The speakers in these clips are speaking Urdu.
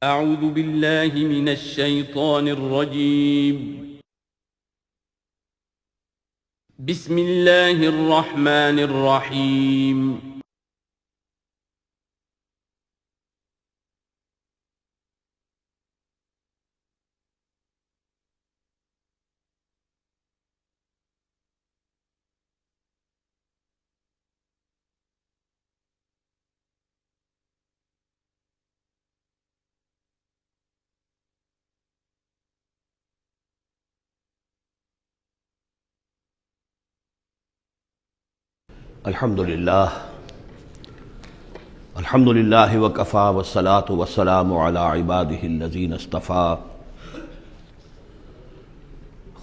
اعوذ باللہ من الشیطان الرجیم بسم اللہ الرحمن الرحیم الحمد للہ وکفا والصلاة والسلام علی عباده الذین اصطفى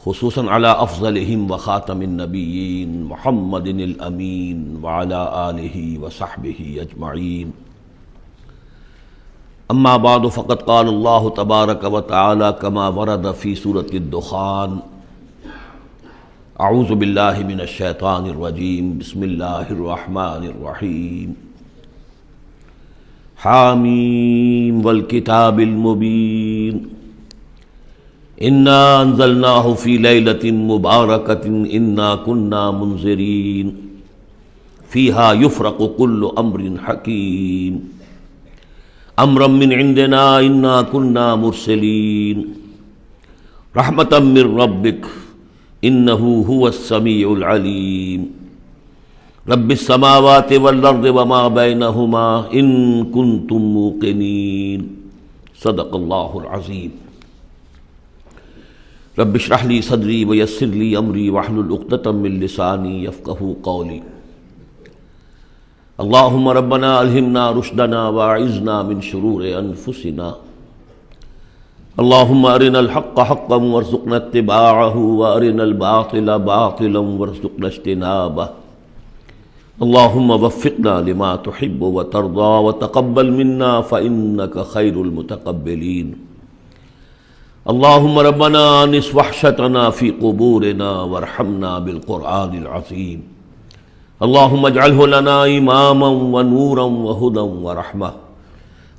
خصوصا علی افضلهم وخاتم النبیین محمد الامین وعلی آلہ وصحبہ اجمعین اما بعد فقد قال اللہ تبارک وتعالی کما ورد فی سورة الدخان اعوذ باللہ من الشیطان الرجیم بسم اللہ الرحمن الرحیم حامیم والکتاب المبین انا انزلناہ فی لیلۃ مبارکۃ انا کنا منذرین فیہا یفرق کل امر حکیم امرا من عندنا انا کنا مرسلین رحمتا من ربک انه هو السمیع العلیم رب السماوات والارض وما بینهما ان کنتم موقنین صدق اللہ العظیم رب اشرح لی صدری ویسر لی امری واحلل عقدۃ من لسانی یفقهوا قولی اللہم ربنا الہمنا رشدنا واعذنا من شرور انفسنا اللہم ارنا الحق حقا وارزقنا اتباعہ وارنا الباطل باطلا وارزقنا اجتنابہ اللہم وفقنا لما تحب وترضى وتقبل منا فإنك خیر المتقبلین اللہم ربنا انس وحشتنا فی قبورنا وارحمنا بالقرآن العظیم اللہم اجعلہ لنا اماما ونورا وہدا ورحمہ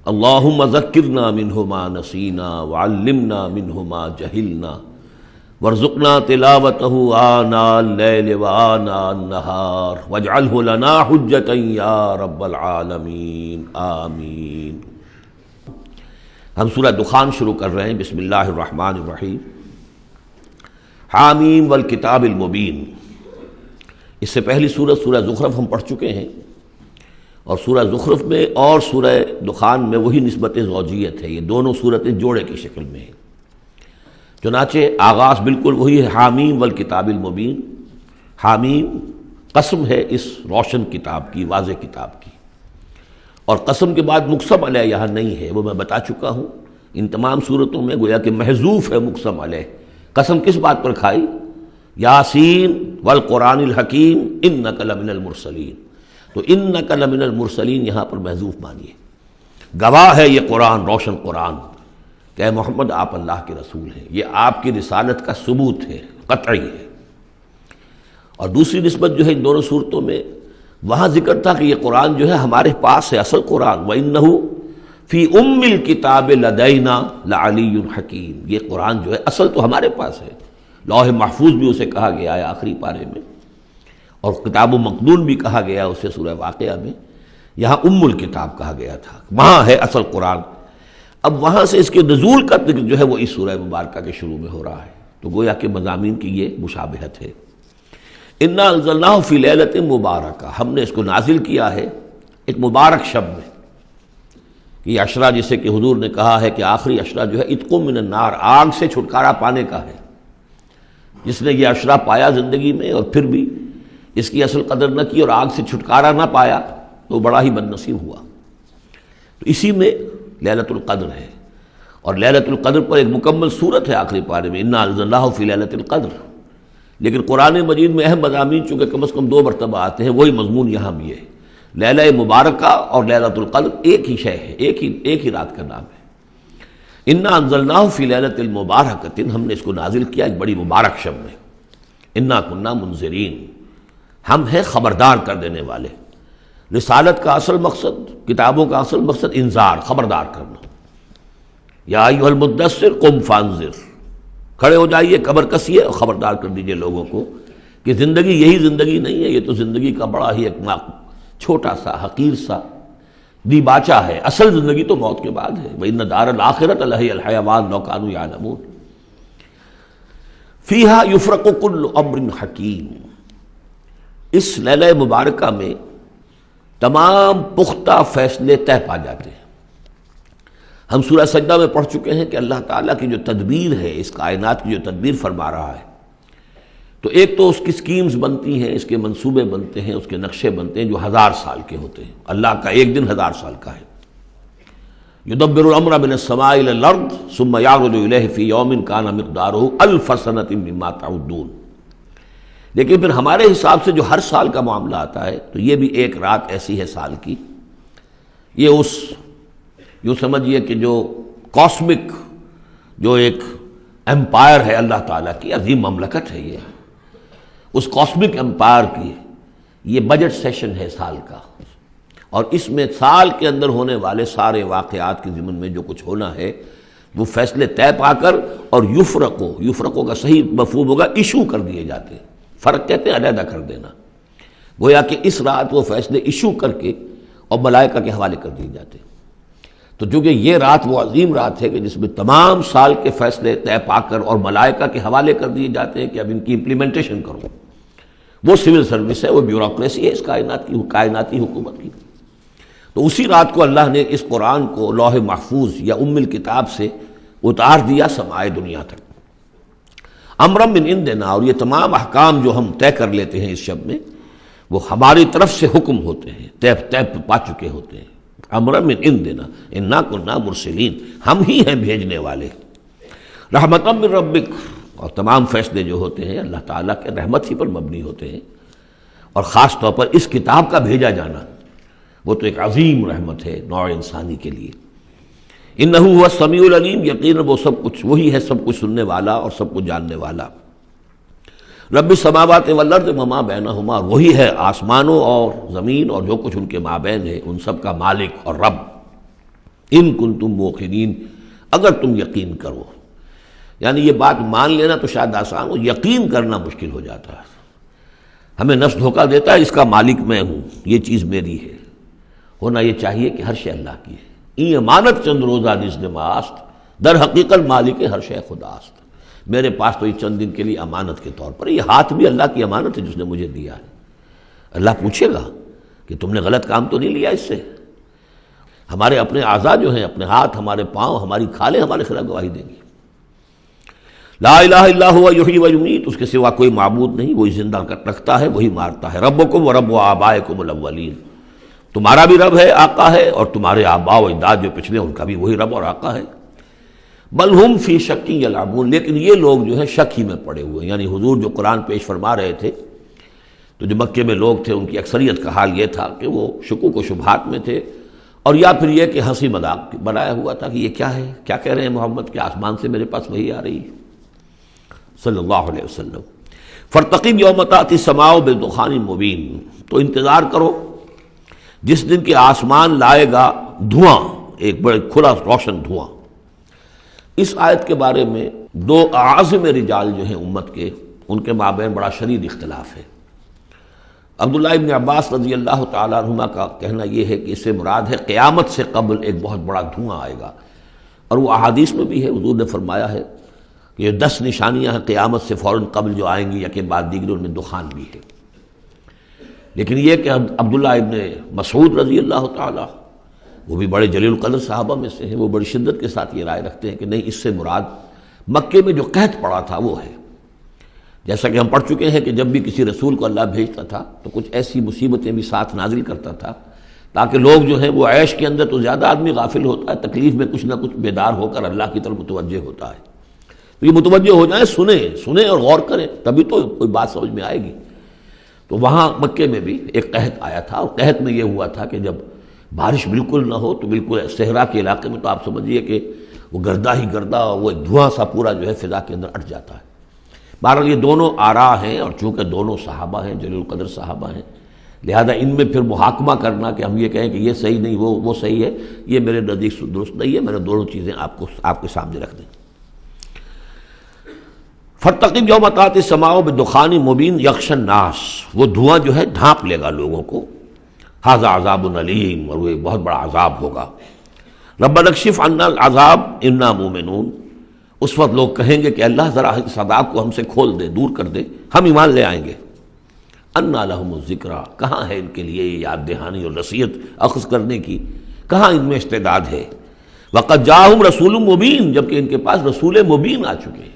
اللہم ذکرنا منہ ما نسینا وعلمنا منہ ما جہلنا وارزقنا تلاوتہ آناء اللیل وآناء النہار واجعلہ لنا حجتا یا رب العالمین آمین۔ ہم سورہ دخان شروع کر رہے ہیں۔ بسم اللہ الرحمن الرحیم۔ حامیم والکتاب المبین۔ اس سے پہلی سورہ سورہ زخرف ہم پڑھ چکے ہیں، اور سورہ زخرف میں اور سورہ دخان میں وہی نسبت زوجیت ہے، یہ دونوں صورتیں جوڑے کی شکل میں ہیں۔ چنانچہ آغاز بالکل وہی ہے، حامیم والکتاب المبین۔ حامیم قسم ہے اس روشن کتاب کی، واضح کتاب کی، اور قسم کے بعد مقسم علیہ یہاں نہیں ہے، وہ میں بتا چکا ہوں۔ ان تمام صورتوں میں گویا کہ محذوف ہے مقسم علیہ۔ قسم کس بات پر کھائی؟ یاسین والقرآن الحکیم انک لمن المرسلین۔ تو انک لمن المرسلین یہاں پر محذوف مانیے، گواہ ہے یہ قرآن، روشن قرآن، کہ اے محمد آپ اللہ کے رسول ہیں، یہ آپ کی رسالت کا ثبوت ہے، قطعی ہے۔ اور دوسری نسبت جو ہے ان دونوں صورتوں میں، وہاں ذکر تھا کہ یہ قرآن جو ہے ہمارے پاس ہے، اصل قرآن، وَإِنَّهُ فِي أُمِّ الْكِتَابِ لَدَيْنَا لَعَلِيٌّ حَكِيمٌ، یہ قرآن جو ہے اصل تو ہمارے پاس ہے، لوح محفوظ بھی اسے کہا گیا ہے آخری پارے میں، اور کتاب و مقدون بھی کہا گیا اسے سورہ واقعہ میں، یہاں ام الکتاب کہا گیا تھا، وہاں ہے اصل قرآن۔ اب وہاں سے اس کے نزول کا ذکر جو ہے وہ اس سورہ مبارکہ کے شروع میں ہو رہا ہے، تو گویا کہ مضامین کی یہ مشابہت ہے۔ انا انزلناہ فی لیلۃ مبارکہ، ہم نے اس کو نازل کیا ہے ایک مبارک شب میں۔ یہ عشرہ جسے کہ حضور نے کہا ہے کہ آخری عشرہ جو ہے عتق من النار، آگ سے چھٹکارا پانے کا ہے۔ جس نے یہ عشرہ پایا زندگی میں اور پھر بھی اس کی اصل قدر نہ کی اور آگ سے چھٹکارا نہ پایا تو بڑا ہی بد نصیب ہوا۔ تو اسی میں لیلۃ القدر ہے، اور لیلۃ القدر پر ایک مکمل صورت ہے آخری پارے میں، انا انزلناہ فی لیلۃ القدر۔ لیکن قرآن مجید میں اہم مضامین چونکہ کم از کم 2 مرتبہ آتے ہیں، وہی مضمون یہاں بھی ہے۔ لیلہ مبارکہ اور لیلۃ القدر ایک ہی شے ہے، ایک ہی رات کا نام ہے۔ انا انزلناہ فی لیلۃ المبارکۃ، ہم نے اس کو نازل کیا ایک بڑی مبارک شب میں۔ انا کنا منذرین، ہم ہیں خبردار کر دینے والے۔ رسالت کا اصل مقصد، کتابوں کا اصل مقصد انذار، خبردار کرنا۔ یا ایھا المدثر قم فانذر، کھڑے ہو جائیے، کمر کسیے اور خبردار کر دیجئے لوگوں کو کہ زندگی یہی زندگی نہیں ہے، یہ تو زندگی کا بڑا ہی ایک چھوٹا سا حقیر سا دیباچہ ہے، اصل زندگی تو موت کے بعد ہے۔ وَإِنَّ دَارَ الْآخِرَةَ لَهِيَ الْحَيَوَانُ لَوْ كَانُوا يَعْلَمُونَ فِيهَا يُفْرَقُ كُلُّ أَمْرٍ حَكِيمٍ، اس لیلہ مبارکہ میں تمام پختہ فیصلے طے پا جاتے ہیں۔ ہم سورہ سجدہ میں پڑھ چکے ہیں کہ اللہ تعالیٰ کی جو تدبیر ہے، اس کائنات کی جو تدبیر فرما رہا ہے، تو ایک تو اس کی سکیمز بنتی ہیں، اس کے منصوبے بنتے ہیں، اس کے نقشے بنتے ہیں جو 1000 سال کے ہوتے ہیں۔ اللہ کا ایک دن 1000 سال کا ہے۔ یدبر الامر من السماء الى الارض ثم يعرج الیہ فی یوم کان مقدارہ 1000 سنۃ مما تعدون، لیکن پھر ہمارے حساب سے جو ہر سال کا معاملہ آتا ہے تو یہ بھی ایک رات ایسی ہے سال کی۔ یہ اس یوں سمجھیے کہ جو کاسمک جو ایک امپائر ہے اللہ تعالیٰ کی عظیم مملکت ہے، یہ اس کاسمک امپائر کی یہ بجٹ سیشن ہے سال کا، اور اس میں سال کے اندر ہونے والے سارے واقعات کے ضمن میں جو کچھ ہونا ہے وہ فیصلے طے پا کر اور یفرقوں کا صحیح مفہوم ہوگا ایشو کر دیے جاتے ہیں۔ فرق کہتے ہیں علیحدہ کر دینا، گویا کہ اس رات وہ فیصلے ایشو کر کے اور ملائکہ کے حوالے کر دیے جاتے ہیں۔ تو چونکہ یہ رات وہ عظیم رات ہے کہ جس میں تمام سال کے فیصلے طے پا کر اور ملائکہ کے حوالے کر دیے جاتے ہیں کہ اب ان کی امپلیمنٹیشن کرو، وہ سول سروس ہے، وہ بیوروکریسی ہے اس کائناتی حکومت کی۔ تو اسی رات کو اللہ نے اس قرآن کو لوح محفوظ یا ام الکتاب سے اتار دیا سمائے دنیا تک۔ امرا من عندنا، اور یہ تمام احکام جو ہم طے کر لیتے ہیں اس شب میں وہ ہماری طرف سے حکم ہوتے ہیں، طے پا چکے ہوتے ہیں۔ امرا من عندنا انا کنا مرسلین، ہم ہی ہیں بھیجنے والے۔ رحمتا من ربک، اور تمام فیصلے جو ہوتے ہیں اللہ تعالیٰ کے رحمت ہی پر مبنی ہوتے ہیں، اور خاص طور پر اس کتاب کا بھیجا جانا وہ تو ایک عظیم رحمت ہے نوع انسانی کے لیے۔ انہ هو السمیع العلیم، یقیناً وہ سب کچھ وہی ہے، سب کچھ سننے والا اور سب کچھ جاننے والا۔ رب السماوات والارض وما بینہما، وہی ہے آسمانوں اور زمین اور جو کچھ ان کے مابین ہے ان سب کا مالک اور رب۔ ان کنتم موقنین، اگر تم یقین کرو، یعنی یہ بات مان لینا تو شاید آسان ہو، یقین کرنا مشکل ہو جاتا ہے۔ ہمیں نفس دھوکہ دیتا ہے اس کا مالک میں ہوں، یہ چیز میری ہے۔ ہونا یہ چاہیے کہ ہر شے اللہ کی ہے۔ این امانت چند روزہ نزد ماست، در حقیقت مالک ہر شے خداست، میرے پاس تو یہ چند دن کے لیے امانت کے طور پر، یہ ہاتھ بھی اللہ کی امانت ہے جس نے مجھے دیا ہے۔ اللہ پوچھے گا کہ تم نے غلط کام تو نہیں لیا اس سے۔ ہمارے اپنے اعضاء جو ہیں، اپنے ہاتھ، ہمارے پاؤں، ہماری کھالیں ہمارے خلاف گواہی دیں گی۔ لا الہ الا هو یحیی و یمیت، اس کے سوا کوئی معبود نہیں، وہی زندہ رکھتا ہے، وہی مارتا ہے۔ ربکم و رب آبائکم الاولین، تمہارا بھی رب ہے، آقا ہے، اور تمہارے آباء و اجداد جو پچھلے ان کا بھی وہی رب اور آقا ہے۔ بل ہم فی شک یلعبون، لیکن یہ لوگ جو ہے شک ہی میں پڑے ہوئے ہیں، یعنی حضور جو قرآن پیش فرما رہے تھے تو جو مکے میں لوگ تھے ان کی اکثریت کا حال یہ تھا کہ وہ شکوک و شبہات میں تھے، اور یا پھر یہ کہ ہنسی مذاق بنایا ہوا تھا کہ یہ کیا ہے، کیا کہہ رہے ہیں محمد کہ آسمان سے میرے پاس وحی آ رہی ہے صلی اللہ علیہ وسلم۔ فارتقب یوم تأتی السماء بدخان مبین، تو انتظار کرو جس دن کہ آسمان لائے گا دھواں، ایک بڑے کھلا روشن دھواں۔ اس آیت کے بارے میں دو اعاظم رجال جو ہیں امت کے، ان کے مابین بڑا شدید اختلاف ہے۔ عبداللہ ابن عباس رضی اللہ تعالیٰ عنہما کا کہنا یہ ہے کہ اس سے مراد ہے قیامت سے قبل ایک بہت بڑا دھواں آئے گا، اور وہ احادیث میں بھی ہے، حضور نے فرمایا ہے کہ یہ 10 نشانیاں ہیں قیامت سے فوراً قبل جو آئیں گی، یکے بعد دیگر، ان میں دخان بھی ہے۔ لیکن یہ کہ عبداللہ ابن مسعود رضی اللہ تعالیٰ، وہ بھی بڑے جلیل القدر صحابہ میں سے ہیں، وہ بڑی شدت کے ساتھ یہ رائے رکھتے ہیں کہ نہیں، اس سے مراد مکے میں جو قحط پڑا تھا وہ ہے۔ جیسا کہ ہم پڑھ چکے ہیں کہ جب بھی کسی رسول کو اللہ بھیجتا تھا تو کچھ ایسی مصیبتیں بھی ساتھ نازل کرتا تھا تاکہ لوگ جو ہیں وہ عیش کے اندر تو زیادہ آدمی غافل ہوتا ہے، تکلیف میں کچھ نہ کچھ بیدار ہو کر اللہ کی طرف متوجہ ہوتا ہے، تو یہ متوجہ ہو جائیں، سنیں اور غور کریں، تبھی تو کوئی بات سمجھ میں آئے گی۔ تو وہاں مکے میں بھی ایک قحط آیا تھا، اور قحط میں یہ ہوا تھا کہ جب بارش بالکل نہ ہو تو بالکل صحرا کے علاقے میں تو آپ سمجھیے کہ وہ گردہ ہی گردہ، وہ ایک دھواں سا پورا جو ہے فضا کے اندر اٹھ جاتا ہے۔ بہرحال یہ دونوں آراء ہیں، اور چونکہ دونوں صحابہ ہیں، جلیل القدر صحابہ ہیں، لہذا ان میں پھر محاکمہ کرنا کہ ہم یہ کہیں کہ یہ صحیح نہیں وہ صحیح ہے، یہ میرے نزدیک درست نہیں ہے. میں نے دونوں چیزیں آپ کے سامنے رکھ دیں. فَارْتَقِبْ يَوْمَ تَأْتِي السَّمَاءُ بِدُخَانٍ مُبِينٍ يَغْشَى النَّاسَ، وہ دھواں جو ہے ڈھانپ لے گا لوگوں کو. هَذَا عَذَابٌ أَلِيمٌ، اور وہ ایک بہت بڑا عذاب ہوگا. رَبَّنَا اكْشِفْ عَنَّا الْعَذَابَ إِنَّا مُؤْمِنُونَ. اس وقت لوگ کہیں گے کہ اللہ ذرا اس عذاب کو ہم سے کھول دے، دور کر دے، ہم ایمان لے آئیں گے. انا لہم الذکریٰ، کہاں ہے ان کے لیے یہ یاد دہانی اور نصیحت اخذ کرنے کی، کہاں ان میں استعداد ہے. وقد جاءہم رسول مبین، جبکہ ان کے پاس رسول مبین آ چکے ہیں،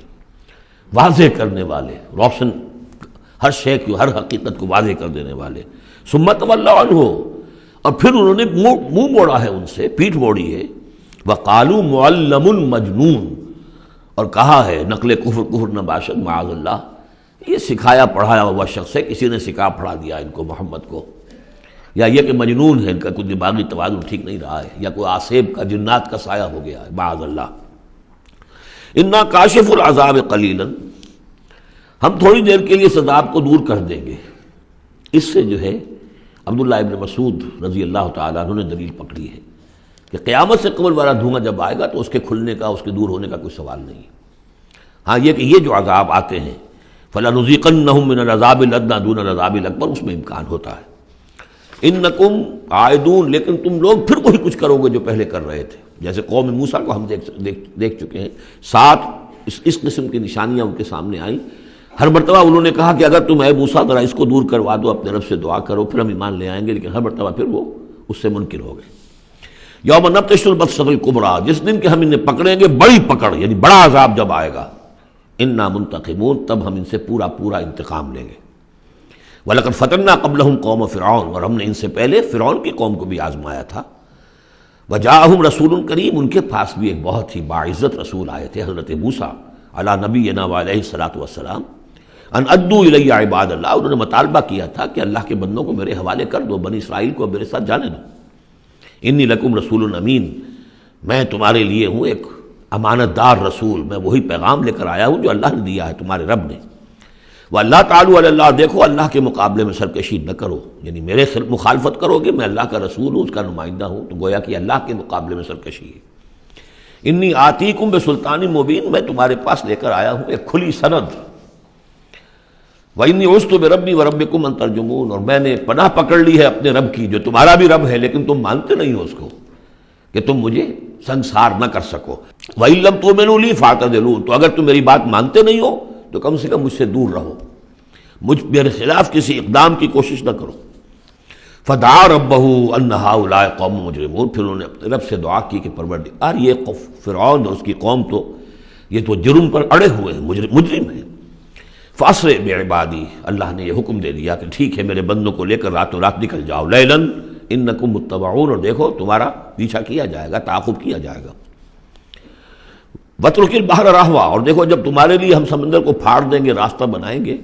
واضح کرنے والے، روشن، ہر شے کی، ہر حقیقت کو واضح کر دینے والے. ثم تولوا عنہ، اور پھر انہوں نے منہ موڑا ہے ان سے، پیٹھ موڑی ہے. وقالوا معلم مجنون، اور کہا ہے نقل کفر نہ باشد معاذ اللہ، یہ سکھایا پڑھایا ہوا شخص ہے، کسی نے سکھا پڑھا دیا ان کو، محمد کو. یا یہ کہ مجنون ہے، ان کا کوئی دماغی توازن ٹھیک نہیں رہا ہے، یا کوئی آصیب کا، جنات کا سایہ ہو گیا ہے، معاذ اللہ. انا کاشف العذاب قلیلا، ہم تھوڑی دیر کے لیے اس عذاب کو دور کر دیں گے. اس سے جو ہے عبداللہ ابن مسعود رضی اللہ تعالیٰ عنہ نے دلیل پکڑی ہے کہ قیامت سے قبل والا دھواں جب آئے گا تو اس کے کھلنے کا، اس کے دور ہونے کا کوئی سوال نہیں. ہاں یہ کہ یہ جو عذاب آتے ہیں فَلَنُذِيقَنَّهُم مِّنَ الْعَذَابِ الْأَدْنَىٰ دُونَ الْعَذَابِ الْأَكْبَرِ، اس میں امکان ہوتا ہے. اِنَّكُمْ عَائِدُونَ، لیکن تم لوگ پھر وہی کچھ کرو گے جو پہلے کر رہے تھے. جیسے قوم موسیٰ کو ہم دیکھ چکے ہیں، 7 اس قسم کی نشانیاں ان کے سامنے آئیں. ہر مرتبہ انہوں نے کہا کہ اگر تم اے موسیٰ ذرا اس کو دور کروا دو، اپنے رب سے دعا کرو، پھر ہم ایمان لے آئیں گے. لیکن ہر مرتبہ پھر وہ اس سے منکر ہو گئے. یوم نبطش البطشۃ الکبریٰ، جس دن کہ ہم انہیں پکڑیں گے بڑی پکڑ، یعنی بڑا عذاب جب آئے گا. انا منتقمون، تب ہم ان سے پورا انتقام لیں گے. وَلَقَدْ فَتَنَّا قَبْلَهُمْ قَوْمَ فِرْعَوْنَ، اور ہم نے ان سے پہلے فرعون کی قوم کو بھی آزمایا تھا. وَجَاءَهُمْ رَسُولٌ کریم، ان کے پاس بھی ایک بہت ہی باعزت رسول آئے تھے، حضرت موسیٰ علی نبینا وعلیہ الصلاۃ والسلام. ان ادوا الی عباد اللہ، انہوں نے مطالبہ کیا تھا کہ اللہ کے بندوں کو میرے حوالے کر دو، بنی اسرائیل کو میرے ساتھ جانے دو. انی لکم رسول امین، میں تمہارے لیے ہوں ایک امانت دار رسول، میں وہی پیغام لے کر آیا ہوں جو اللہ نے دیا ہے تمہارے رب نے. وَاللَّهُ تَعَالَى عَلَى اللَّهِ، دیکھو اللہ کے مقابلے میں سرکشی نہ کرو، یعنی میرے مخالفت کرو گے، میں اللہ کا رسول ہوں، اس کا نمائندہ ہوں، تو گویا کہ اللہ کے مقابلے میں سرکشی ہے. انی آتیکم بسلطان مبین، میں تمہارے پاس لے کر آیا ہوں ایک کھلی سند. وَإِنِّي عُذْتُ بِرَبِّي وَرَبِّكُمْ أَن تَرْجُمُونَ، اور میں نے پناہ پکڑ لی ہے اپنے رب کی جو تمہارا بھی رب ہے، لیکن تم مانتے نہیں ہو اس کو، کہ تم مجھے سنسار نہ کر سکو. وَإِن لَّمْ تُؤْمِنُوا لِي فَاعْتَزِلُونِ، تو اگر تم میری بات مانتے نہیں ہو تو کم سے کم مجھ سے دور رہو، میرے خلاف کسی اقدام کی کوشش نہ کرو. فَدَعَا رَبَّهُ أَنَّ هَٰؤُلَاءِ قَوْمٌ مُجْرِمُونَ، پھر انہوں نے اپنے رب سے دعا کی کہ پروردگار یہ فرعون اور اس کی قوم تو یہ تو جرم پر اڑے ہوئے ہیں، مجرم ہیں. فَأَسْرِ بِعِبَادِي، اللہ نے یہ حکم دے دیا کہ ٹھیک ہے میرے بندوں کو لے کر راتوں رات نکل جاؤ. لَيْلًا إِنَّكُمْ مُتَّبَعُونَ، اور دیکھو تمہارا پیچھا کیا جائے گا، تعاقب کیا جائے گا. وَاتْرُكِ الْبَحْرَ رَهْوًا، اور دیکھو جب تمہارے لیے ہم سمندر کو پھاڑ دیں گے، راستہ بنائیں گے،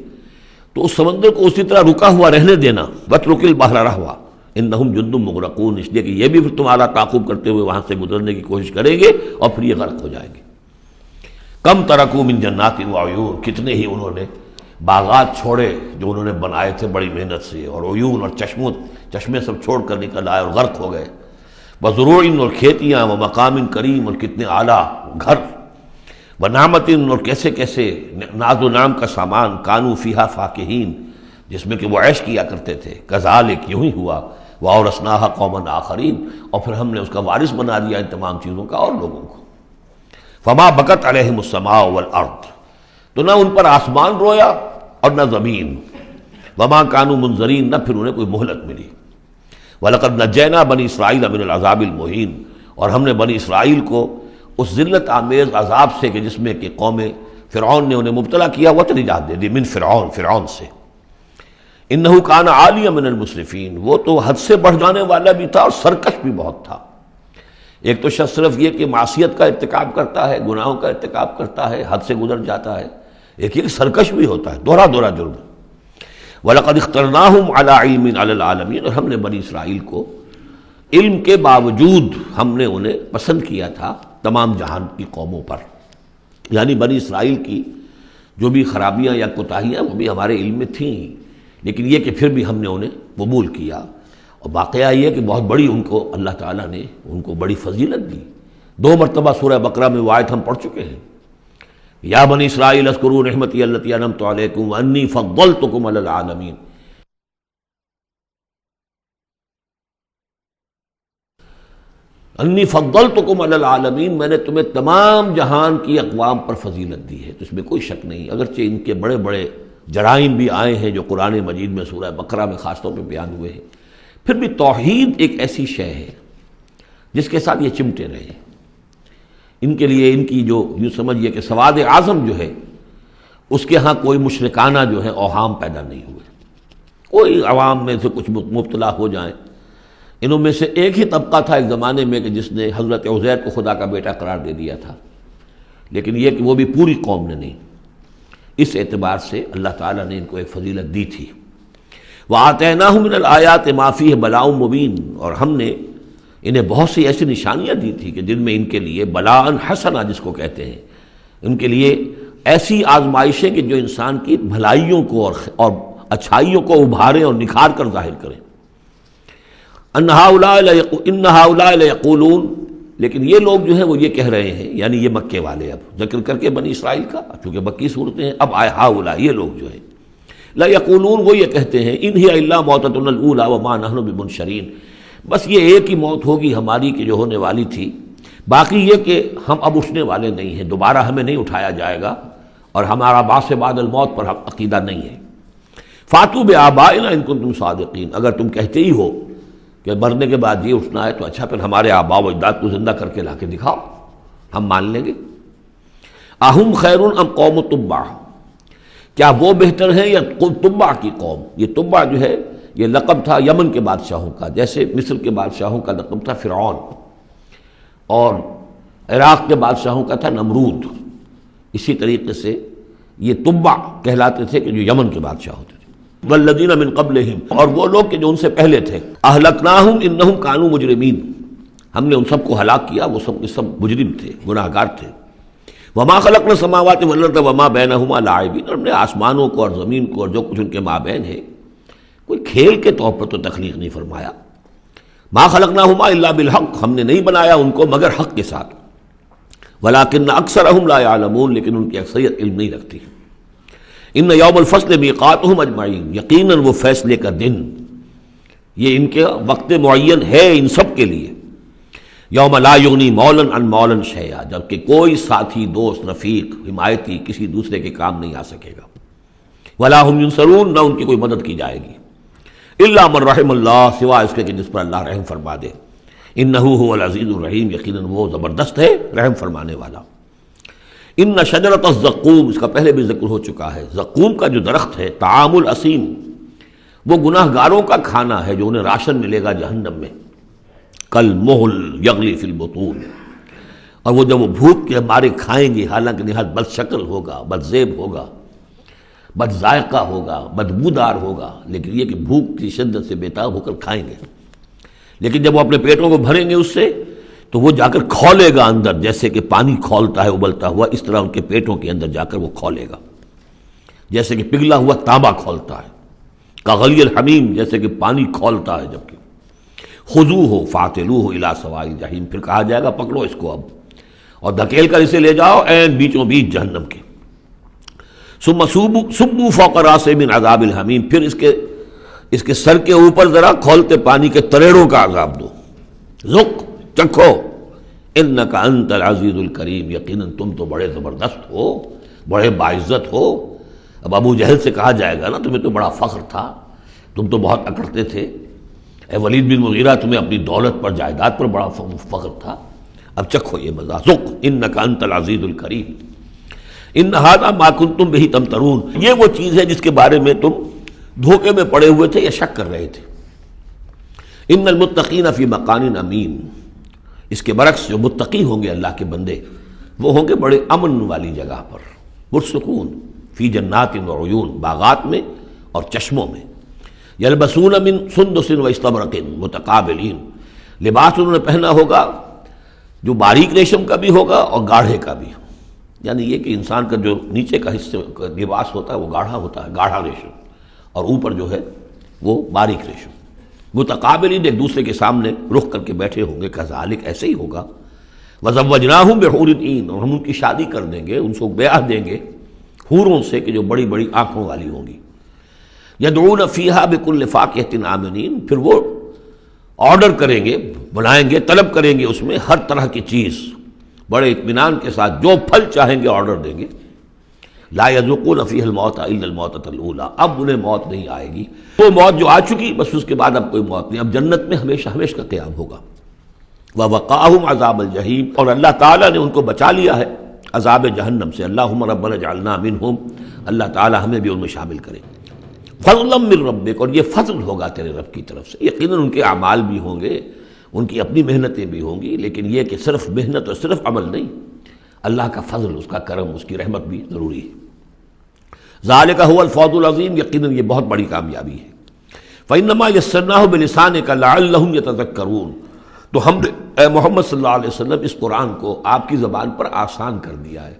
تو اس سمندر کو اسی طرح رکا ہوا رہنے دینا. وَاتْرُكِ الْبَحْرَ رَهْوًا إِنَّهُمْ جُندٌ مُغْرَقُونَ، اس لیے کہ یہ بھی پھر تمہارا تعاقب کرتے ہوئے وہاں سے گزرنے کی کوشش کریں گے اور پھر یہ غرق ہو جائیں گے. کم ترکوا من جنات وعیون، کتنے ہی انہوں نے باغات چھوڑے جو انہوں نے بنائے تھے بڑی محنت سے، اور عیون اور چشمے سب چھوڑ کر نکل آئے اور غرق ہو گئے. وزروع، اور کھیتیاں، ومقام کریم، اور کتنے اعلیٰ گھر، ونعمت، اور کیسے کیسے ناز و نام کا سامان، کانوا فیہا فاکہین، جس میں کہ وہ عیش کیا کرتے تھے. کذالک، یوں ہی ہوا. وَأَوْرَثْنَاهَا قَوْمًا آخَرِينَ، اور پھر ہم نے اس کا وارث بنا دیا ان تمام چیزوں کا اور لوگوں کو. فما بکت علیہم السماء والارض، تو نہ ان پر آسمان رویا اور نہ زمین. وما كانوا منظرین، نہ پھر انہیں کوئی مہلت ملی. وَلَقَدْ نَجَّيْنَا بَنِي إِسْرَائِيلَ مِنَ الْعَذَابِ الْمُهِينِ، اور ہم نے بنی اسرائیل کو اس ذلت آمیز عذاب سے کہ جس میں کہ قوم فرعون نے انہیں مبتلا کیا ہوا، تو نجات دے دی. من فرعون سے. انہ کان عالیہ من المسرفین، وہ تو حد سے بڑھ جانے والا بھی تھا اور سرکش بھی بہت تھا. ایک تو شخص صرف یہ کہ معصیت کا ارتکاب کرتا ہے، گناہوں کا ارتکاب کرتا ہے، حد سے گزر جاتا ہے، ایک یہ سرکش بھی ہوتا ہے، دورہ جرم. وَلَقَدْ اخْتَرْنَاهُمْ عَلَىٰ عِلْمٍ عَلَى الْعَالَمِينَ، اور ہم نے بنی اسرائیل کو علم کے باوجود ہم نے انہیں پسند کیا تھا تمام جہان کی قوموں پر. یعنی بنی اسرائیل کی جو بھی خرابیاں یا کوتاہیاں وہ بھی ہمارے علم میں تھیں، لیکن یہ کہ پھر بھی ہم نے انہیں قبول کیا، اور واقعہ یہ کہ بہت بڑی ان کو اللہ تعالیٰ نے ان کو بڑی فضیلت دی۔ 2 مرتبہ سورہ بقرہ میں وہ آیت ہم پڑھ چکے ہیں، یا بنی اسرائیل اذکروا نعمتی التی انعمت علیکم وانی فضلتکم علی العالمین۔ انی فضلتکم علی العالمین، میں نے تمہیں تمام جہان کی اقوام پر فضیلت دی ہے، تو اس میں کوئی شک نہیں، اگرچہ ان کے بڑے بڑے جرائم بھی آئے ہیں جو قرآن مجید میں سورہ بقرہ میں خاص طور پہ بیان ہوئے ہیں، پھر بھی توحید ایک ایسی شے ہے جس کے ساتھ یہ چمٹے رہے ہیں۔ ان کے لیے ان کی جو یوں سمجھیے کہ سواد اعظم جو ہے اس کے ہاں کوئی مشرکانہ جو ہے اوہام پیدا نہیں ہوئے، کوئی عوام میں سے کچھ مبتلا ہو جائیں۔ انہوں میں سے ایک ہی طبقہ تھا ایک زمانے میں کہ جس نے حضرت عزیر کو خدا کا بیٹا قرار دے دیا تھا، لیکن یہ کہ وہ بھی پوری قوم نے نہیں۔ اس اعتبار سے اللہ تعالیٰ نے ان کو ایک فضیلت دی تھی۔ وَآتَيْنَاهُم مِّنَ الْآيَاتِ مَا فِيهِ بَلَاءٌ مُّبِينٌ، اور ہم نے انہیں بہت سی ایسی نشانیاں دی تھی کہ جن میں ان کے لیے بلاء حسنہ جس کو کہتے ہیں، ان کے لیے ایسی آزمائشیں کہ جو انسان کی بھلائیوں کو اور اچھائیوں کو ابھاریں اور نکھار کر ظاہر کریں۔ ان ہؤلاء لیقولون، لیکن یہ لوگ جو ہیں وہ یہ کہہ رہے ہیں، یعنی یہ مکے والے، اب ذکر کر کے بنی اسرائیل کا، چونکہ مکی صورتیں ہیں، اب آئے ہؤلاء یہ لوگ جو ہیں، لا یقولون وہ یہ کہتے ہیں، ان ہی الا موتتنا الاولی وما نحن بمنشرین، بس یہ ایک ہی موت ہوگی ہماری کہ جو ہونے والی تھی، باقی یہ کہ ہم اب اٹھنے والے نہیں ہیں، دوبارہ ہمیں نہیں اٹھایا جائے گا، اور ہمارا بعث بعد الموت پر عقیدہ نہیں ہے۔ فاتوا بآبائنا ان کنتم صادقین، اگر تم کہتے ہی ہو کہ مرنے کے بعد یہ اٹھنا ہے تو اچھا پھر ہمارے آباء و اجداد کو زندہ کر کے لا کے دکھاؤ، ہم مان لیں گے۔ اہم خیر ام قوم تبع، کیا وہ بہتر ہیں یا تبع کی قوم؟ یہ تبع جو ہے یہ لقب تھا یمن کے بادشاہوں کا، جیسے مصر کے بادشاہوں کا لقب تھا فرعون، اور عراق کے بادشاہوں کا تھا نمرود، اسی طریقے سے یہ تبع کہلاتے تھے کہ جو یمن کے بادشاہ ہوتے تھے۔ والذین من قبلہم، اور وہ لوگ کہ جو ان سے پہلے تھے، اہلکناہم انہم کانوا مجرمین، ہم نے ان سب کو ہلاک کیا، وہ سب کے سب مجرم تھے، گناہ گار تھے۔ وما خلقنا السماوات والارض وما بینہما لاعبین، اور ہم نے آسمانوں کو اور زمین کو اور جو کچھ ان کے مابین ہے کوئی کھیل کے طور پر تو تخلیق نہیں فرمایا۔ ما خلقناہما الا بالحق، ہم نے نہیں بنایا ان کو مگر حق کے ساتھ۔ ولکن اکثرہم لا یعلمون، لیکن ان کی اکثریت علم نہیں رکھتی۔ ان یوم الفصل میقاتہم اجمعین، یقیناً وہ فیصلے کا دن یہ ان کے وقت معین ہے ان سب کے لیے۔ یوم لا یغنی مولا عن مولا شیئا، جبکہ کوئی ساتھی دوست رفیق حمایتی کسی دوسرے کے کام نہیں آ سکے گا۔ ولا هم ینصرون، نہ ان کی کوئی مدد کی جائے گی۔ الا من رحم اللہ، سوائے اس کے کہ جس پر اللہ رحم فرما دے۔ انہ هو العزیز الرحیم، یقیناً وہ زبردست ہے رحم فرمانے والا۔ ان شجرۃ الزقوم، اس کا پہلے بھی ذکر ہو چکا ہے، زقوم کا جو درخت ہے، طعام الاسیم، وہ گناہ گاروں کا کھانا ہے جو انہیں راشن ملے گا جہنم میں، کالمہل یغلی فی البطون، اور وہ جب وہ بھوک کے مارے کھائیں گے، حالانکہ نہایت بد شکل ہوگا، بد زیب ہوگا، بد ذائقہ ہوگا، بدبودار ہوگا، لیکن یہ کہ بھوک کی شدت سے بےتاب ہو کر کھائیں گے، لیکن جب وہ اپنے پیٹوں کو بھریں گے اس سے تو وہ جا کر کھولے گا اندر، جیسے کہ پانی کھولتا ہے ابلتا ہوا، اس طرح ان کے پیٹوں کے اندر جا کر وہ کھولے گا، جیسے کہ پگھلا ہوا تانبا کھولتا ہے، کغلی الحمیم، جیسے کہ پانی کھولتا ہے جبکہ۔ خذوہ فاعتلوہ الی سواء الجحیم، پھر کہا جائے گا پکڑو اس کو اب اور دھکیل کر اسے لے جاؤ عین بیچوں بیچ جہنم کے۔ ثم صبوا فوق راسہ من عذاب الحمیم، پھر اس کے سر کے اوپر ذرا کھولتے پانی کے تریڑوں کا عذاب دو، ذق، چکھو، انک انت العزیز الکریم، یقیناً تم تو بڑے زبردست ہو، بڑے باعزت ہو۔ اب ابو جہل سے کہا جائے گا نا تمہیں تو بڑا فخر تھا، تم تو بہت اکڑتے تھے، اے ولید بن مغیرہ تمہیں اپنی دولت پر جائیداد پر بڑا فخر تھا، اب چکھو یہ مزہ، ذق انک انت العزیز الکریم، ان ھذا ما کنتم بہ تمترون، یہ وہ چیز ہے جس کے بارے میں تم دھوکے میں پڑے ہوئے تھے یا شک کر رہے تھے۔ ان المتقین فی مقام امین، اس کے برعکس جو متقی ہوں گے اللہ کے بندے وہ ہوں گے بڑے امن والی جگہ پر، پرسکون، فی جنات و عیون، باغات میں اور چشموں میں۔ یلبسون من سندس و استبرق متقابلین، لباس انہوں نے پہنا ہوگا جو باریک ریشم کا بھی ہوگا اور گاڑھے کا بھی، یعنی یہ کہ انسان کا جو نیچے کا حصہ لباس ہوتا ہے وہ گاڑھا ہوتا ہے، گاڑھا ریشم، اور اوپر جو ہے وہ باریک ریشم، متقابلین ایک دوسرے کے سامنے رخ کر کے بیٹھے ہوں گے، کذالک ایسے ہی ہوگا، وزوجناہم بحور عین، اور ہم ان کی شادی کر دیں گے، ان کو بیاہ دیں گے حوروں سے کہ جو بڑی بڑی آنکھوں والی ہوں گی، یدعون فیہا بکل فاکہۃ آمنین، پھر وہ آرڈر کریں گے، بلائیں گے، طلب کریں گے اس میں ہر طرح کی چیز، بڑے اطمینان کے ساتھ جو پھل چاہیں گے آرڈر دیں گے، لا یذوقون فیہا الموت الا الموتۃ الاولی، اب انہیں موت نہیں آئے گی، وہ موت جو آ چکی بس اس کے بعد اب کوئی موت نہیں، اب جنت میں ہمیشہ ہمیشہ کا قیام ہوگا۔ وَوَقَاهُمْ عَذَابَ الْجَحِيمِ، اور اللہ تعالیٰ نے ان کو بچا لیا ہے عذاب جہنم سے، اللہم ربنا اجعلنا منہم، اللہ تعالیٰ ہمیں بھی ان میں شامل کرے۔ فضلا من ربک، اور یہ فضل ہوگا تیرے رب کی طرف سے، یقیناً ان کے اعمال بھی ہوں گے، ان کی اپنی محنتیں بھی ہوں گی، لیکن یہ کہ صرف محنت اور صرف عمل نہیں، اللہ کا فضل، اس کا کرم، اس کی رحمت بھی ضروری ہے۔ ذالک هو الفوز العظیم، یقیناً یہ بہت بڑی کامیابی ہے۔ فإنما یسرناہ بلسانک لعلہم یتذکرون، تو ہم نے اے محمد صلی اللہ علیہ وسلم اس قرآن کو آپ کی زبان پر آسان کر دیا ہے۔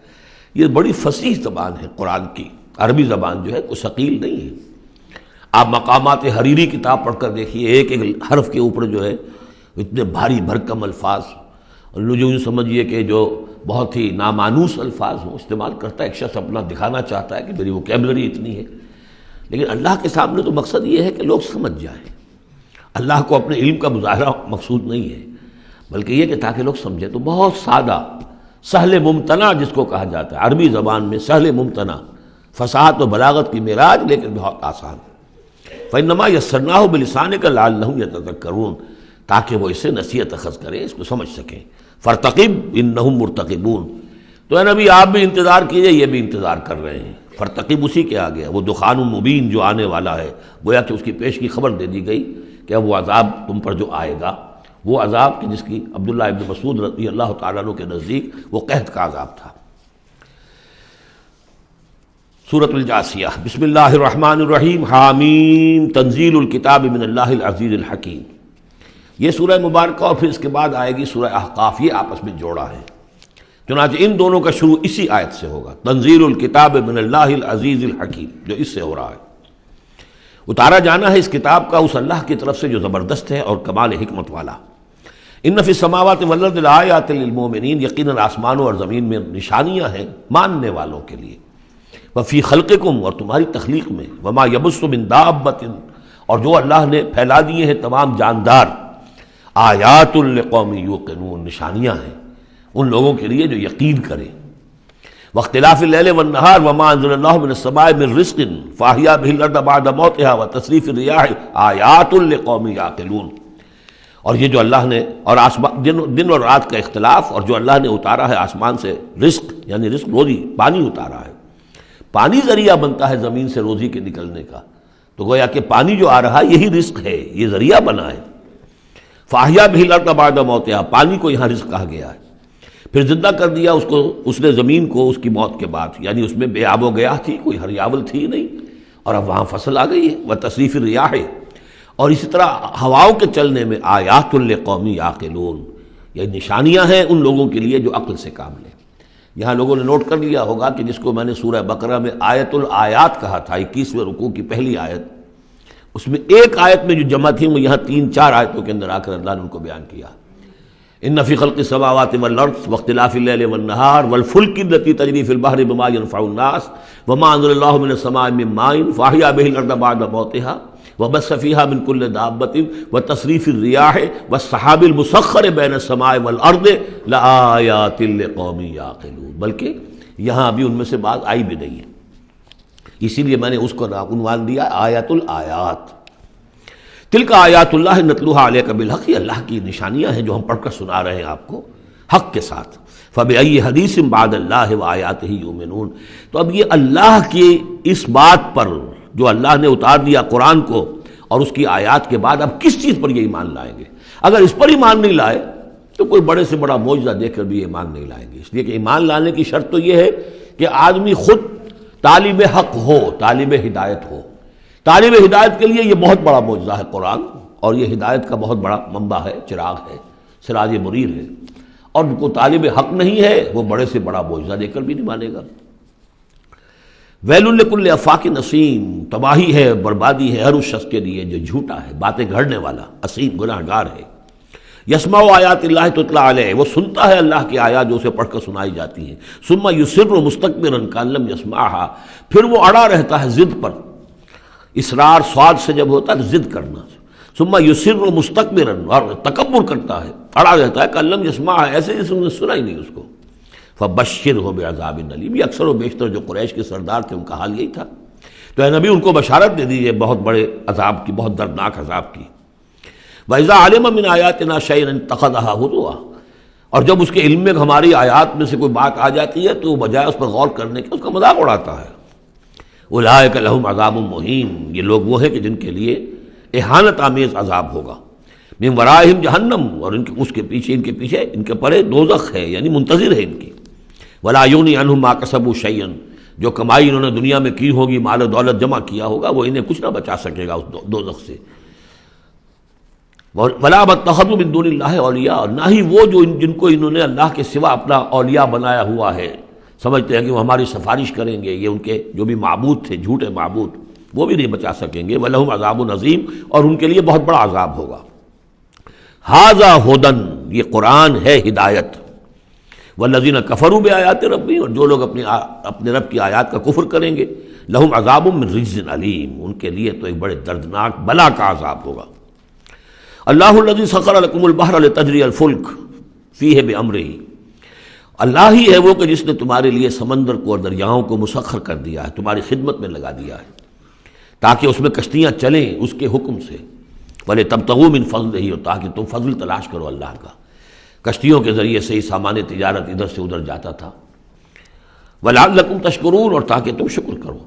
یہ بڑی فصیح زبان ہے قرآن کی، عربی زبان جو ہے کوئی ثقیل نہیں ہے۔ آپ مقامات حریری کتاب پڑھ کر دیکھیے، ایک ایک حرف کے اوپر جو ہے اتنے بھاری بھرکم الفاظ، اور جو سمجھیے کہ جو بہت ہی نامانوس الفاظ ہوں استعمال کرتا ہے، ایک شخص اپنا دکھانا چاہتا ہے کہ میری ووکیبلری اتنی ہے، لیکن اللہ کے سامنے تو مقصد یہ ہے کہ لوگ سمجھ جائیں۔ اللہ کو اپنے علم کا مظاہرہ مقصود نہیں ہے، بلکہ یہ کہ تاکہ لوگ سمجھیں۔ تو بہت سادہ، سہل ممتنع جس کو کہا جاتا ہے عربی زبان میں، سہل ممتنع، فصاحت و بلاغت کی معراج، لیکن بہت آسان۔ فإنما یسرناہ بلسانک لعلہم یتذکرون، تاکہ وہ اسے نصیحت اخذ کریں، اس کو سمجھ سکیں۔ فرتقب انہم مرتقبون، تو اے نبی آپ بھی انتظار کیجئے، یہ بھی انتظار کر رہے ہیں۔ فرتقب اسی کے آ گیا، وہ دخان مبین جو آنے والا ہے، گویا کہ اس کی پیش کی خبر دے دی گئی کہ اب وہ عذاب تم پر جو آئے گا، وہ عذاب کہ جس کی عبداللہ ابن مسعود رضی اللہ تعالیٰ عنہ کے نزدیک وہ قحط کا عذاب تھا۔ سورۃ الجاثیہ، بسم اللہ الرحمن الرحیم، حامیم، تنزیل الکتاب من اللہ العزیز الحکیم۔ یہ سورہ مبارکہ اور پھر اس کے بعد آئے گی سورہ احقاف، یہ آپس میں جوڑا ہے، چنانچہ ان دونوں کا شروع اسی آیت سے ہوگا، تنزیل الکتاب من اللہ العزیز الحکیم، جو اس سے ہو رہا ہے۔ اتارا جانا ہے اس کتاب کا اس اللہ کی طرف سے جو زبردست ہے اور کمال حکمت والا۔ ان فی السماوات والارض لآیات للمؤمنین، یقیناً آسمانوں اور زمین میں نشانیاں ہیں ماننے والوں کے لیے۔ وفی خلقکم، اور تمہاری تخلیق میں، وما یبث من دابۃ، اور جو اللہ نے پھیلا دیے ہیں تمام جاندار، آیات لقوم یوقنون، نشانیاں ہیں ان لوگوں کے لیے جو یقین کریں۔ واختلاف اللیل والنہار وما انزل اللہ من السماء من رزق فاحیا به الارض بعد موتها وتصریف الریاح آیات لقوم یعقلون، اور یہ جو اللہ نے، اور دن اور رات کا اختلاف، اور جو اللہ نے اتارا ہے آسمان سے رزق، یعنی رزق روزی، پانی اتارا ہے، پانی ذریعہ بنتا ہے زمین سے روزی کے نکلنے کا، تو گویا کہ پانی جو آ رہا ہے یہی رزق ہے، یہ ذریعہ بنا ہے۔ فاحیا به الارض بعد موتها، پانی کو یہاں رزق کہا گیا ہے۔ پھر زندہ کر دیا اس کو، اس نے زمین کو اس کی موت کے بعد، یعنی اس میں بے آب و گیاہ تھی، کوئی ہریاول تھی نہیں، اور اب وہاں فصل آ گئی ہے۔ وتصریف الریاح، اور اسی طرح ہواؤں کے چلنے میں آیات لقوم یعقلون، یہ نشانیاں ہیں ان لوگوں کے لیے جو عقل سے کام لیں۔ یہاں لوگوں نے نوٹ کر لیا ہوگا کہ جس کو میں نے سورہ بقرہ میں آیت الآیات کہا تھا، 21ویں رکوع کی پہلی آیت، اس میں ایک آیت میں جو جمع تھی وہ یہاں 3-4 آیتوں کے اندر آ کر اللہ نے ان کو بیان کیا۔ ان فی خلق السماوات والارض واختلاف اللیل والنہار والفلک التی تجری فی البحر بما ینفع الناس وما انزل اللہ من السماء من ماء فاحیا به الارض بعد موتها وبث فیہا من کل دابۃ وتصریف الریاح والسحاب المسخر بین السماء والارض لآیات لقوم یعقلون، بلکہ یہاں ابھی ان میں سے بات آئی بھی نہیں ہے، اسی لیے میں نے اس کو عنوان دیا آیت الآیات۔ تلک آیات اللہ نتلوہا علیک بالحق، یہ اللہ کی نشانیاں ہیں جو ہم پڑھ کر سنا رہے ہیں آپ کو حق کے ساتھ۔ فبأی حدیث بعد اللہ وآیاتہ یؤمنون، تو اب یہ اللہ کی اس بات پر جو اللہ نے اتار دیا قرآن کو اور اس کی آیات کے بعد اب کس چیز پر یہ ایمان لائیں گے؟ اگر اس پر ایمان نہیں لائے تو کوئی بڑے سے بڑا معجزہ دیکھ کر بھی ایمان نہیں لائیں گے، اس لیے کہ ایمان لانے کی شرط تو یہ ہے کہ آدمی خود طالب حق ہو، طالب ہدایت ہو۔ طالب ہدایت کے لیے یہ بہت بڑا معجزہ ہے قرآن، اور یہ ہدایت کا بہت بڑا منبع ہے، چراغ ہے، سراج منیر ہے، اور جو طالب حق نہیں ہے وہ بڑے سے بڑا معجزہ دے کر بھی نہیں مانے گا۔ ویل لکل افاک نسیم، تباہی ہے، بربادی ہے ہر اس شخص کے لیے جو جھوٹا ہے، باتیں گھڑنے والا، اسیم گناہ گار ہے۔ یسمع آیات اللہ تتلی علیہ، وہ سنتا ہے اللہ کی آیات جو اسے پڑھ کر سنائی جاتی ہیں۔ ثم یصر مستکبرا کأن لم یسمعها، پھر وہ اڑا رہتا ہے ضد پر، اصرار صاد سے جب ہوتا ہے تو ضد کرنا، ثم یصر مستکبرا، اور تکبر کرتا ہے، اڑا رہتا ہے کأن لم یسمعها، ایسے جیسے انہوں نے سنا ہی نہیں اس کو۔ فبشرہ بعذاب علیم، یہ اکثر و بیشتر جو قریش کے سردار تھے ان کا حال یہی تھا، تو اے نبی ان کو بشارت دے دیجیے بہت بڑے عذاب کی، بہت دردناک عذاب کی۔ وَإِذَا عَلِمَ مِنْ آيَاتِنَا شَيْئًا اتَّخَذَهَا هُزُوًا، اور جب اس کے علم میں ہماری آیات میں سے کوئی بات آ جاتی ہے تو وہ بجائے اس پر غور کرنے کے اس کا مذاق اڑاتا ہے۔ أُولَٰئِكَ لَهُمْ عَذَابٌ مُّهِينٌ، یہ لوگ وہ ہیں کہ جن کے لیے اہانت آمیز عذاب ہوگا۔ مِن وَرَائِهِمْ جَهَنَّمُ، اور اس کے پیچھے ان کے پرے دوزخ ہے، یعنی منتظر ہے ان کی۔ وَلَا يُغْنِي عَنْهُم مَّا كَسَبُوا شَيْئًا، جو کمائی انہوں نے دنیا میں کی ہوگی، مال و دولت جمع کیا ہوگا، وہ انہیں کچھ نہ بچا سکے گا اس دوزخ سے۔ وَلَا مَا اتَّخَذُوا مِن دُونِ اللَّهِ أَوْلِيَاءَ، اور نہ ہی وہ جن کو انہوں نے اللہ کے سوا اپنا اولیاء بنایا ہوا ہے، سمجھتے ہیں کہ وہ ہماری سفارش کریں گے، یہ ان کے جو بھی معبود تھے، جھوٹے معبود، وہ بھی نہیں بچا سکیں گے۔ وَلَهُمْ عَذَابٌ عَظِيمٌ، اور ان کے لیے بہت بڑا عذاب ہوگا۔ ھذا ھدی، یہ قرآن ہے ہدایت۔ والذین کفروا بآیات ربہم، اور جو لوگ اپنے رب کی آیات کا کفر کریں گے، لہم عذاب من رجز علیم، ان کے لیے تو ایک بڑے دردناک بلا کا عذاب ہوگا۔ اللہ الذی سخر لکم البحر لتجری الفلک فیہ بامرہ، اللہ ہی ہے وہ کہ جس نے تمہارے لیے سمندر کو اور دریاؤں کو مسخر کر دیا ہے، تمہاری خدمت میں لگا دیا ہے، تاکہ اس میں کشتیاں چلیں اس کے حکم سے۔ وَلِتَبْتَغُوا مِن فَضْلِهِ، اور تاکہ تم فضل تلاش کرو اللہ کا، کشتیوں کے ذریعے سے ہی سامان تجارت ادھر سے ادھر جاتا تھا۔ وَلَعَلَّكُمْ تَشْكُرُونَ، اور تاکہ تم شکر کرو۔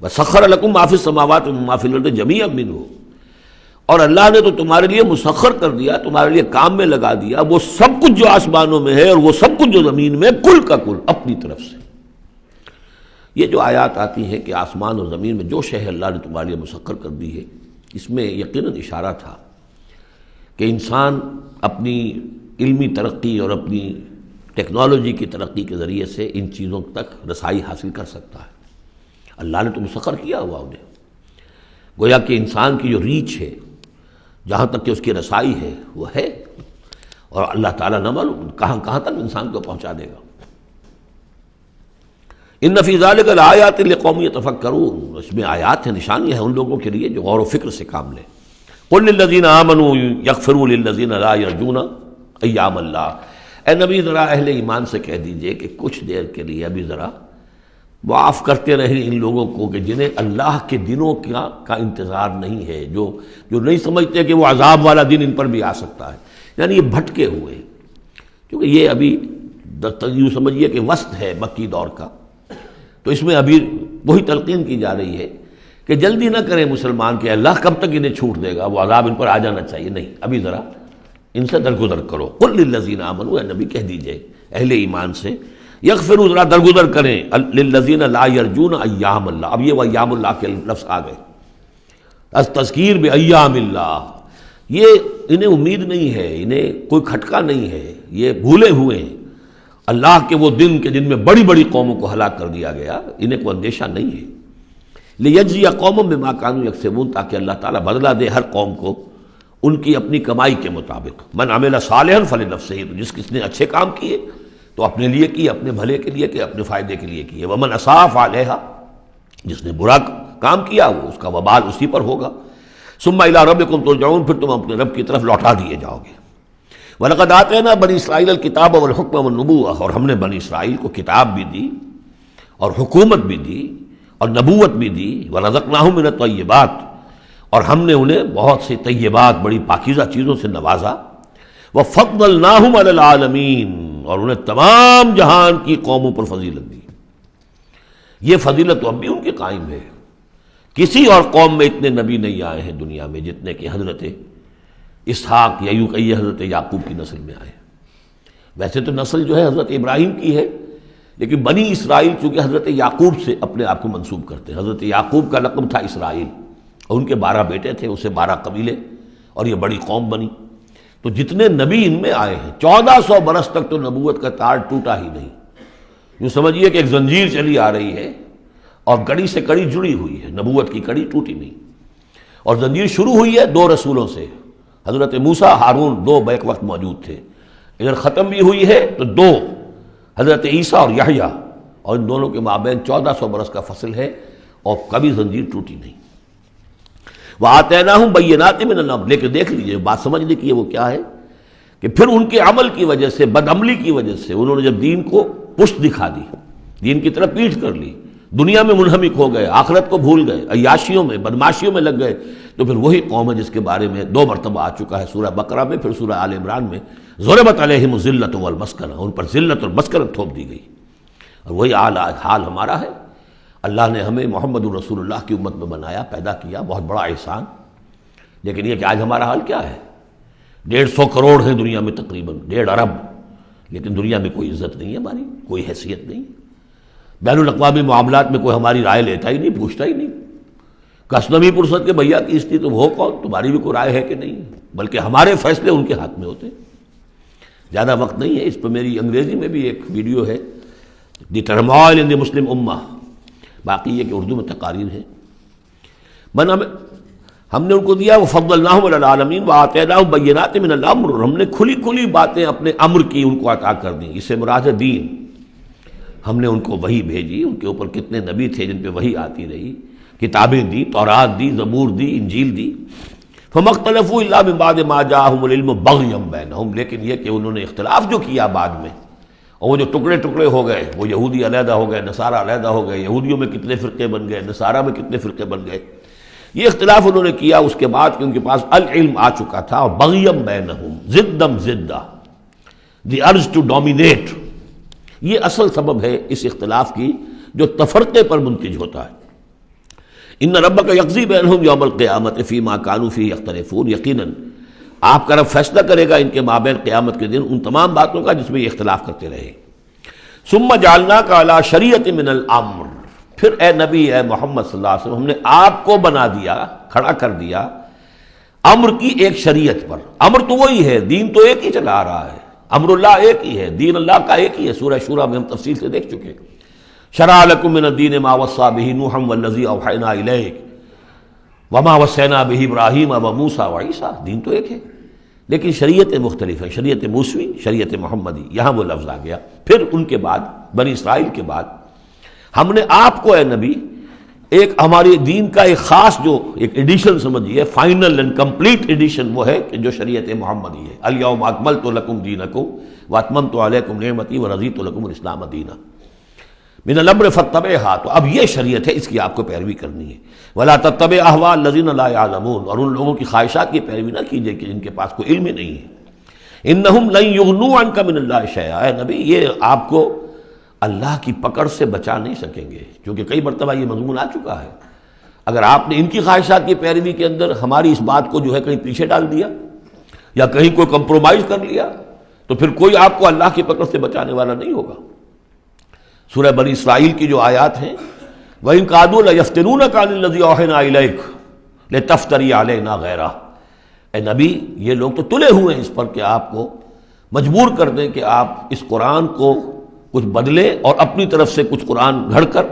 وَسَخَّرَ لَكُم مَّا فِي السَّمَاوَاتِ وَمَّا فِي الْأَرْضِ جَمِيعًا مِّنْهُ، اور اللہ نے تو تمہارے لیے مسخر کر دیا، تمہارے لیے کام میں لگا دیا وہ سب کچھ جو آسمانوں میں ہے اور وہ سب کچھ جو زمین میں، کل کا کل اپنی طرف سے۔ یہ جو آیات آتی ہیں کہ آسمان اور زمین میں جو شے اللہ نے تمہارے لیے مسخر کر دی ہے، اس میں یقیناً اشارہ تھا کہ انسان اپنی علمی ترقی اور اپنی ٹیکنالوجی کی ترقی کے ذریعے سے ان چیزوں تک رسائی حاصل کر سکتا ہے۔ اللہ نے تو مسخر کیا ہوا انہیں، گویا کہ انسان کی جو ریچ ہے، جہاں تک کہ اس کی رسائی ہے وہ ہے، اور اللہ تعالیٰ نہ معلوم کہاں کہاں تک انسان کو پہنچا دے گا۔ ان فی ذلک لآیات لقوم یتفکرون، اس میں آیات ہیں، نشانی ہے ان لوگوں کے لیے جو غور و فکر سے کام لیں۔ قل للذین آمنوا یغفروا للذین لا یرجون ایام اللہ، اے نبی ذرا اہل ایمان سے کہہ دیجئے کہ کچھ دیر کے لیے ابھی ذرا معاف کرتے رہیں ان لوگوں کو کہ جنہیں اللہ کے دنوں کا انتظار نہیں ہے، جو نہیں سمجھتے کہ وہ عذاب والا دن ان پر بھی آ سکتا ہے، یعنی یہ بھٹکے ہوئے، کیونکہ یہ ابھی یوں سمجھیے کہ وسط ہے مکی دور کا، تو اس میں ابھی وہی تلقین کی جا رہی ہے کہ جلدی نہ کریں مسلمان کہ اللہ کب تک انہیں چھوٹ دے گا، وہ عذاب ان پر آ جانا چاہیے، نہیں، ابھی ذرا ان سے درگزر کرو۔ قل للذین آمنوا، اے نبی کہہ دیجئے اہل ایمان سے، یغفروا ذرا درگزر کریں، للذین لا یرجون ایام اللہ، اب یہ وہ ایام اللہ کے لفظ آ گئے، از تذکیر بایام اللہ، یہ انہیں امید نہیں ہے، انہیں کوئی کھٹکا نہیں ہے، یہ بھولے ہوئے ہیں اللہ کے وہ دن کے جن میں بڑی بڑی قوموں کو ہلاک کر دیا گیا، انہیں کوئی اندیشہ نہیں ہے۔ لیجزی قوم بما کانوا یکسبون، تاکہ اللہ تعالیٰ بدلہ دے ہر قوم کو ان کی اپنی کمائی کے مطابق۔ من عمل صالحا فلنفسہ، تو جس نے اچھے کام کیے تو اپنے لیے کیے، اپنے بھلے کے لیے کیے، اپنے فائدے کے لیے کیے۔ ومن اساء فعلیہا، جس نے برا کام کیا وہ اس کا وبال اسی پر ہوگا۔ ثم الی ربکم ترجعون، پھر تم اپنے رب کی طرف لوٹا دیے جاؤ گے۔ وَلَقَدْ آتَيْنَا بَنِي إِسْرَائِيلَ الْكِتَابَ وَالْحُكْمَ وَالنُّبُوَّةَ، اور ہم نے بنی اسرائیل کو کتاب بھی دی اور حکومت بھی دی اور نبوت بھی دی۔ وَرَزَقْنَاهُم مِّنَ الطَّيِّبَاتِ، اور ہم نے انہیں بہت سے طیبات، بڑی پاکیزہ چیزوں سے نوازا۔ وَفَضَّلْنَاهُمْ عَلَى الْعَالَمِينَ، اور انہیں تمام جہان کی قوموں پر فضیلت دی۔ یہ فضیلت تو اب بھی ان کے قائم ہے، کسی اور قوم میں اتنے نبی نہیں آئے ہیں دنیا میں جتنے کہ حضرت اسحاق یا یوں کہیے حضرت یعقوب کی نسل میں آئے۔ ویسے تو نسل جو ہے حضرت ابراہیم کی ہے، لیکن بنی اسرائیل چونکہ حضرت یعقوب سے اپنے آپ کو منسوب کرتے ہیں، حضرت یعقوب کا لقب تھا اسرائیل، اور ان کے 12 بیٹے تھے، اسے 12 قبیلے، اور یہ بڑی قوم بنی۔ تو جتنے نبی ان میں آئے ہیں، 1400 برس تک تو نبوت کا تار ٹوٹا ہی نہیں، یوں سمجھیے کہ ایک زنجیر چلی آ رہی ہے، اور کڑی سے کڑی جڑی ہوئی ہے، نبوت کی کڑی ٹوٹی نہیں، اور زنجیر شروع ہوئی ہے دو رسولوں سے، حضرت موسیٰ ہارون دو بیک وقت موجود تھے، اگر ختم بھی ہوئی ہے تو دو، حضرت عیسیٰ اور یحییٰ، اور ان دونوں کے مابین 1400 برس کا فصل ہے، اور کبھی زنجیر ٹوٹی نہیں۔ وَآتَيْنَاهُمْ بَيِّنَاتٍ مِّنَ الْأَمْرِ، لیکن دیکھ لیجئے بات سمجھنے کی ہے وہ کیا ہے کہ پھر ان کے عمل کی وجہ سے، بدعملی کی وجہ سے، انہوں نے جب دین کو پشت دکھا دی، دین کی طرف پیٹھ کر لی، دنیا میں منہمک ہو گئے، آخرت کو بھول گئے، عیاشیوں میں بدماشیوں میں لگ گئے، تو پھر وہی قوم ہے جس کے بارے میں 2 مرتبہ آ چکا ہے سورہ بقرہ میں، پھر سورہ آل عمران میں، ضربت علیہم الذلۃ والمسکنہ، ان پر ذلت اور مسکنت تھوپ دی گئی، اور وہی حال ہمارا ہے۔ اللہ نے ہمیں محمد رسول اللہ کی امت میں بنایا، پیدا کیا، بہت بڑا احسان، لیکن یہ کہ آج ہمارا حال کیا ہے؟ 150 کروڑ ہیں دنیا میں، تقریباً 1.5 ارب، لیکن دنیا میں کوئی عزت نہیں ہے ہماری، کوئی حیثیت نہیں، بین الاقوامی معاملات میں کوئی ہماری رائے لیتا ہی نہیں، پوچھتا ہی نہیں، کسٹمی پرسد کے بھیا کی استی تم ہو کون، تمہاری بھی کوئی رائے ہے کہ نہیں، بلکہ ہمارے فیصلے ان کے ہاتھ میں ہوتے۔ زیادہ وقت نہیں ہے، اس پہ میری انگریزی میں بھی ایک ویڈیو ہے، دی ٹرموائل ان دی مسلم امہ، باقی یہ کہ اردو میں تقاریر ہے۔ ہم نے ان کو دیا وَفَضَّلْنَاهُمْ عَلَى الْعَالَمِينَ وَآتَيْنَاهُمْ بَيِّنَاتٍ مِّنَ الْأَمْرِ، ہم نے کھلی کھلی باتیں اپنے امر کی ان کو عطا کر دیں، اس سے مراد ہے دین۔ ہم نے ان کو وحی بھیجی، ان کے اوپر کتنے نبی تھے جن پہ وحی آتی رہی، کتابیں دی، تورات دی، زبور دی، انجیل دی۔ فَمَا اخْتَلَفُوا إِلَّا مِن بَعْدِ مَا جَاءَهُمُ الْعِلْمُ بَغْيًا بَيْنَهُمْ، لیکن یہ کہ انہوں نے اختلاف جو کیا بعد میں، اور وہ جو ٹکڑے ٹکڑے ہو گئے، وہ یہودی علیحدہ ہو گئے، نصارہ علیحدہ ہو گئے، یہودیوں میں کتنے فرقے بن گئے، نصارہ میں کتنے فرقے بن گئے، یہ اختلاف انہوں نے کیا اس کے بعد کہ ان کے پاس العلم آ چکا تھا، اور بغیم بینہم، ضدم ضدہ، دی ارج ٹو ڈومینیٹ، یہ اصل سبب ہے اس اختلاف کی جو تفرقے پر منتج ہوتا ہے۔ ان ربک یقضی بینہم یوم القیامت فیما کانوا فیہ یختلفون، یقیناً آپ کا رب فیصلہ کرے گا ان کے مابین قیامت کے دن ان تمام باتوں کا جس میں یہ اختلاف کرتے رہے۔ ثم جعلناک علی شریعۃ من الامر، پھر اے نبی، اے محمد صلی اللہ علیہ وسلم، ہم نے آپ کو بنا دیا، کھڑا کر دیا امر کی ایک شریعت پر۔ امر تو وہی ہے، دین تو ایک ہی چلا آ رہا ہے، امر اللہ ایک ہی ہے، دین اللہ کا ایک ہی ہے، سورہ شورى میں ہم تفصیل سے دیکھ چکے۔ شرع لکم من الدین ما وصى به نوحا والذی اوحینا الیک وما وصینا به ابراہیم وموسیٰ وعیسیٰ، دین تو ایک ہے، لیکن شریعتیں مختلف ہیں، شریعت موسوی، شریعت محمدی، یہاں وہ لفظ آ گیا۔ پھر ان کے بعد بنی اسرائیل کے بعد ہم نے آپ کو اے نبی ایک ہمارے دین کا ایک خاص جو ایک ایڈیشن سمجھیے، فائنل اینڈ کمپلیٹ ایڈیشن وہ ہے کہ جو شریعت محمدی ہے۔ الیوم اکملت لکم دینکم واتممت علیکم نعمتی ورضیت لکم الاسلام دینا من الامر فاتبعھا، تو اب یہ شریعت ہے، اس کی آپ کو پیروی کرنی ہے۔ ولا تتبع اہواء الذین لا یعلمون، اور ان لوگوں کی خواہشات کی پیروی نہ کیجیے کہ جن کے پاس کوئی علم ہی نہیں ہے۔ انہم لن یغنوا عنک من اللہ شیئا، اے نبی یہ آپ کو اللہ کی پکڑ سے بچا نہیں سکیں گے، کیونکہ کئی مرتبہ یہ مضمون آ چکا ہے۔ اگر آپ نے ان کی خواہشات کی پیروی کے اندر ہماری اس بات کو جو ہے کہیں پیچھے ڈال دیا یا کہیں کوئی کمپرومائز کر لیا، تو پھر کوئی آپ کو اللہ کی پکڑ سے بچانے والا نہیں ہوگا۔ سورہ بنی اسرائیل کی جو آیات ہیں، وَإِن كَادُوا لَيَفْتِنُونَكَ عَنِ الَّذِي أَوْحَيْنَا إِلَيْكَ لِتَفْتَرِيَ عَلَيْنَا غَيْرَهُ، اے نبی یہ لوگ تو تلے ہوئے ہیں اس پر کہ آپ کو مجبور کر دیں کہ آپ اس قرآن کو کچھ بدلے اور اپنی طرف سے کچھ قرآن گھڑ کر